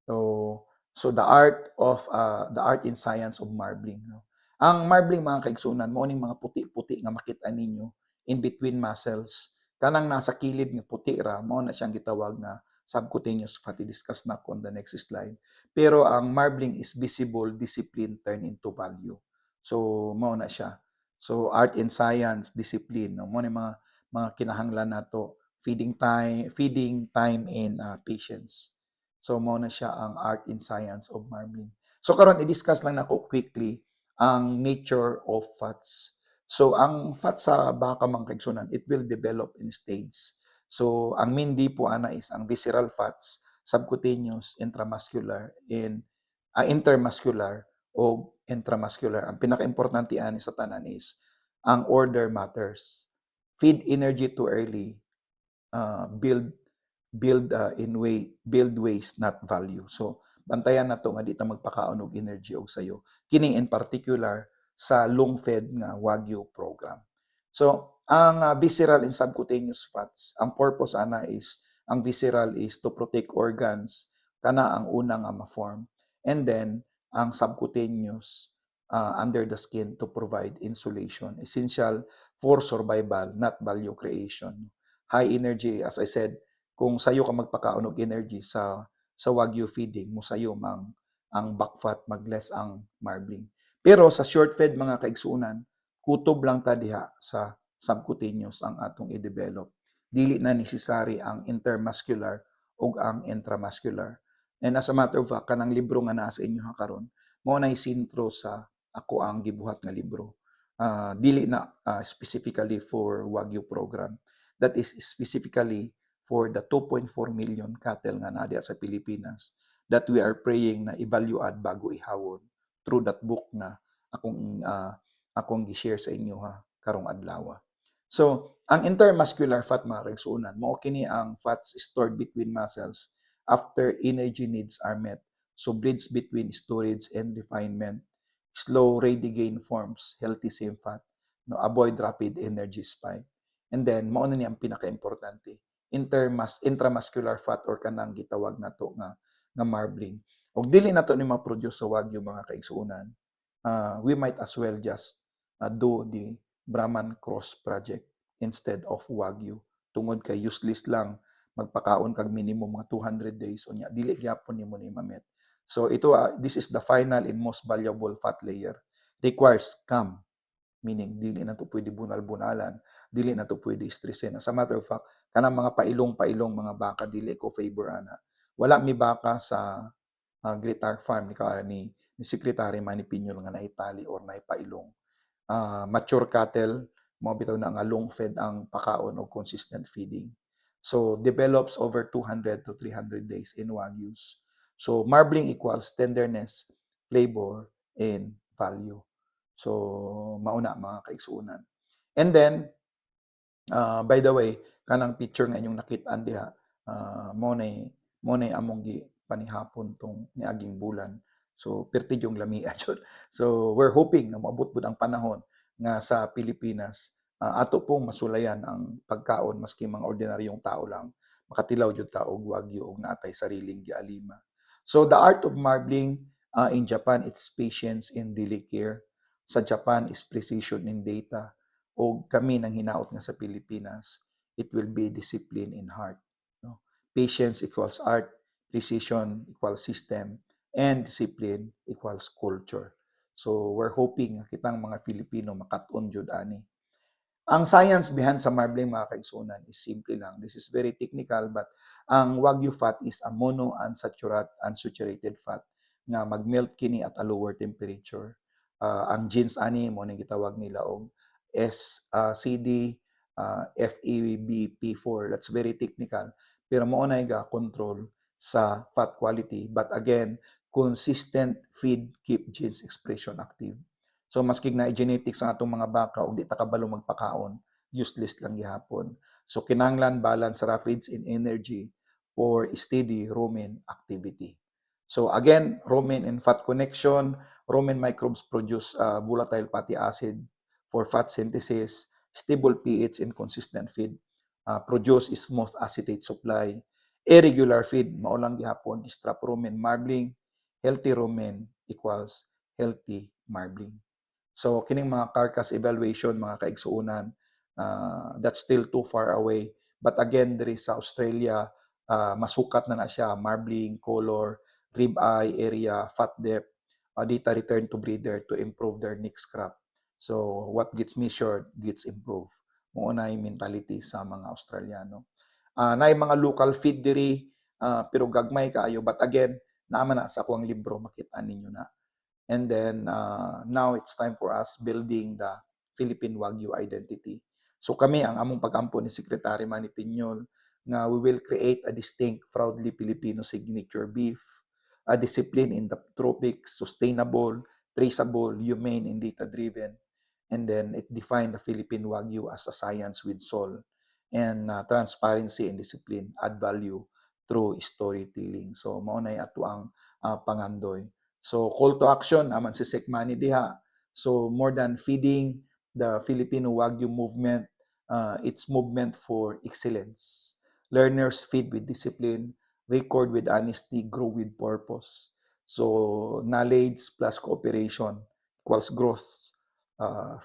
So the art and science of marbling, no. Ang marbling mga kaigsunan mo ning mga puti-puti nga makita ninyo in between muscles. Kanang nasa kilid nga puti ra mao na siyang gitawag nga subcutaneous fatty. Discuss na ko on the next slide. Pero ang marbling is visible discipline turned into value. So mao na siya. So art and science, discipline, no. Mo ni mga kinahanglan nato, feeding time and patience. So mao na siya ang art and science of marbling. So karon i-discuss lang nako quickly ang nature of fats. So ang fat sa baka mga kaigsunan, it will develop in stages. So ang main po ana is ang visceral fats, subcutaneous, intramuscular, and intermuscular o intramuscular. Ang pinaka-importante ani sa tanan is ang order matters. Feed energy too early, build waste not value. So bantayan nato nga di ta magpakaon og energy og sayo. Kini in particular sa long-fed nga Wagyu program. So ang visceral and subcutaneous fats, ang purpose ana is ang visceral is to protect organs kana ang una nga ma-form, and then ang subcutaneous under the skin to provide insulation, essential for survival not value creation. High energy, as I said, kung sayo ka magpakaon og energy sa Wagyu feeding, mo sayo ang back fat mag-less ang marbling. Pero sa short fed mga kaigsuunan, kutob lang ta diha sa subcutaneous ang atong i-develop. Dili na necessary ang intermuscular ug ang intramuscular. And as a matter of fact, kanang libro nga naa sa inyo ha karon, mao nay sentro sa ako ang gibuhat nga libro. Dili na specifically for Wagyu program. That is specifically for the 2.4 million cattle nga naa sa Pilipinas that we are praying na i-value-add bago ihawon through that book na akong gi-share sa inyo ha karong adlaw. So, ang intermuscular fat mga kaigsuonan, mao kini ang fats stored between muscles after energy needs are met. So, bridge between storage and refinement, slow ready gain forms healthy same fat, no, avoid rapid energy spike. And then mao na ni ang pinaka-importante, intramuscular fat or kanang gitawag nato nga marbling. Og dili nato ni ma-produce sa Wagyu mga kaigsuonan, we might as well just do the Brahman Cross project instead of Wagyu. Tungod kay useless lang magpakaon kag minimum mga 200 days unya dili gyapon nimo ni ma-met. So ito this is the final and most valuable fat layer. Requires calm, meaning dili na to pwede bunal-bunalan, dili na to pwede stressin. As a matter of fact, kanang mga pailong-pailong mga baka dili ko favor ana. Wala mi baka sa Great Ark Farm ni Secretary Manny Piñol nga naitali or naipailong. Mature cattle, mo bitaw na nga long fed ang pakaon o consistent feeding. So develops over 200 to 300 days in Wagyus. So marbling equals tenderness, flavor, and value. So mauna mga kaigsuunan. And then by the way, kanang picture nga inyong nakit-an diha, mo nay among gi panihapon tong niaging bulan. So perti yung lamia jud. So we're hoping nga moabot pud ang panahon nga sa Pilipinas ato pong masulayan ang pagkaon maski mga ordinaryong tao lang makatilaw jud ta og wagyu og natay sariling gialima. So the art of marbling in Japan, it's patience in daily care. Sa Japan is precision in data. O kami nang hinaot nga sa Pilipinas, it will be discipline in heart. No? Patience equals art, precision equals system, and discipline equals culture. So we're hoping nga kitang mga Pilipino makat-on jud ani. Ang science behind sa marbling mga kaigsunan is simple lang. This is very technical but ang Wagyu fat is a unsaturated fat nga mag-melt kini at a lower temperature. Ang genes ani mo ning gitawag nila og CD FEBP4. That's very technical. Pero mao na ga control sa fat quality. But again, consistent feed keep genes expression active. So maski na genetics ang atong mga baka ug di ta kabalo magpakaon, useless lang gihapon. So kinahanglan balance raw feeds in energy for steady rumen activity. So again, rumen and fat connection, rumen microbes produce volatile fatty acid for fat synthesis, stable pH and consistent feed, produce smooth acetate supply, irregular feed, mao lang gihapon disrupt rumen marbling, healthy rumen equals healthy marbling. So kining mga carcass evaluation mga kaigsuunan, that's still too far away. But again, there is sa Australia, masukat na siya, marbling, color, rib eye area, fat depth, data return to breeder to improve their next crop. So what gets measured gets improved. Mo na yung mentality sa mga Australiano. Na mga local feed diri, pero gagmay kaayo. But again, naman na sa akong libro, makita ninyo na. And then now it's time for us building the Philippine Wagyu identity. So kami, ang among pag-ampo ni Secretary Manny Piñol, nga we will create a distinct, proudly Filipino signature beef, a discipline in the tropics, sustainable, traceable, humane, and data-driven. And then it defined the Philippine Wagyu as a science with soul, and transparency and discipline add value through storytelling. So mao nay ato ang pangandoy. So call to action aman si Sec Manny diha. So more than feeding the Filipino Wagyu movement, it's movement for excellence. Learners feed with discipline, record with honesty, grow with purpose. So knowledge plus cooperation equals growth.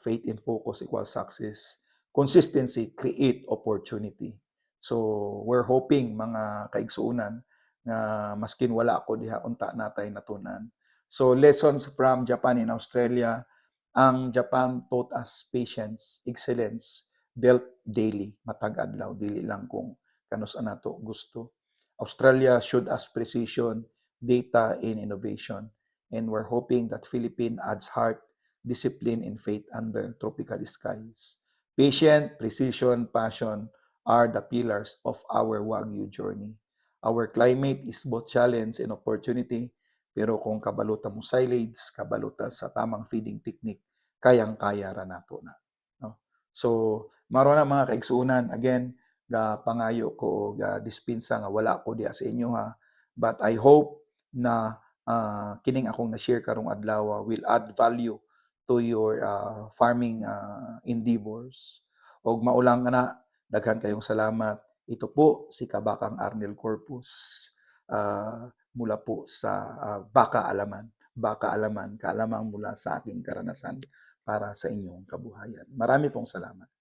Faith and focus equals success. Consistency create opportunity. So we're hoping mga kaigsuunan nga maskin wala ako diha unta natay natunan. So lessons from Japan and Australia, ang Japan taught us patience, excellence, built daily, matag adlaw, dili lang kung kanus nato gusto. Australia showed us precision, data, and innovation. And we're hoping that Philippines adds heart, discipline, and faith under tropical skies. Patience, precision, passion are the pillars of our Wagyu journey. Our climate is both challenge and opportunity. Pero kung kabaluta mo silage, kabaluta sa tamang feeding technique, kayang-kaya ra nato na. No? So, maro na mga kaigsuunan, again, ga pangayo ko ga dispensa nga wala ko diya sa inyo ha. But I hope na kining akong na-share karong adlaw will add value to your farming endeavors. Og maulang na, daghan kayong salamat. Ito po si Kabakang Arnel Corpus. Mula po sa Baka Alaman. Baka Alaman, kaalaman mula sa aking karanasan para sa inyong kabuhayan. Marami pong salamat.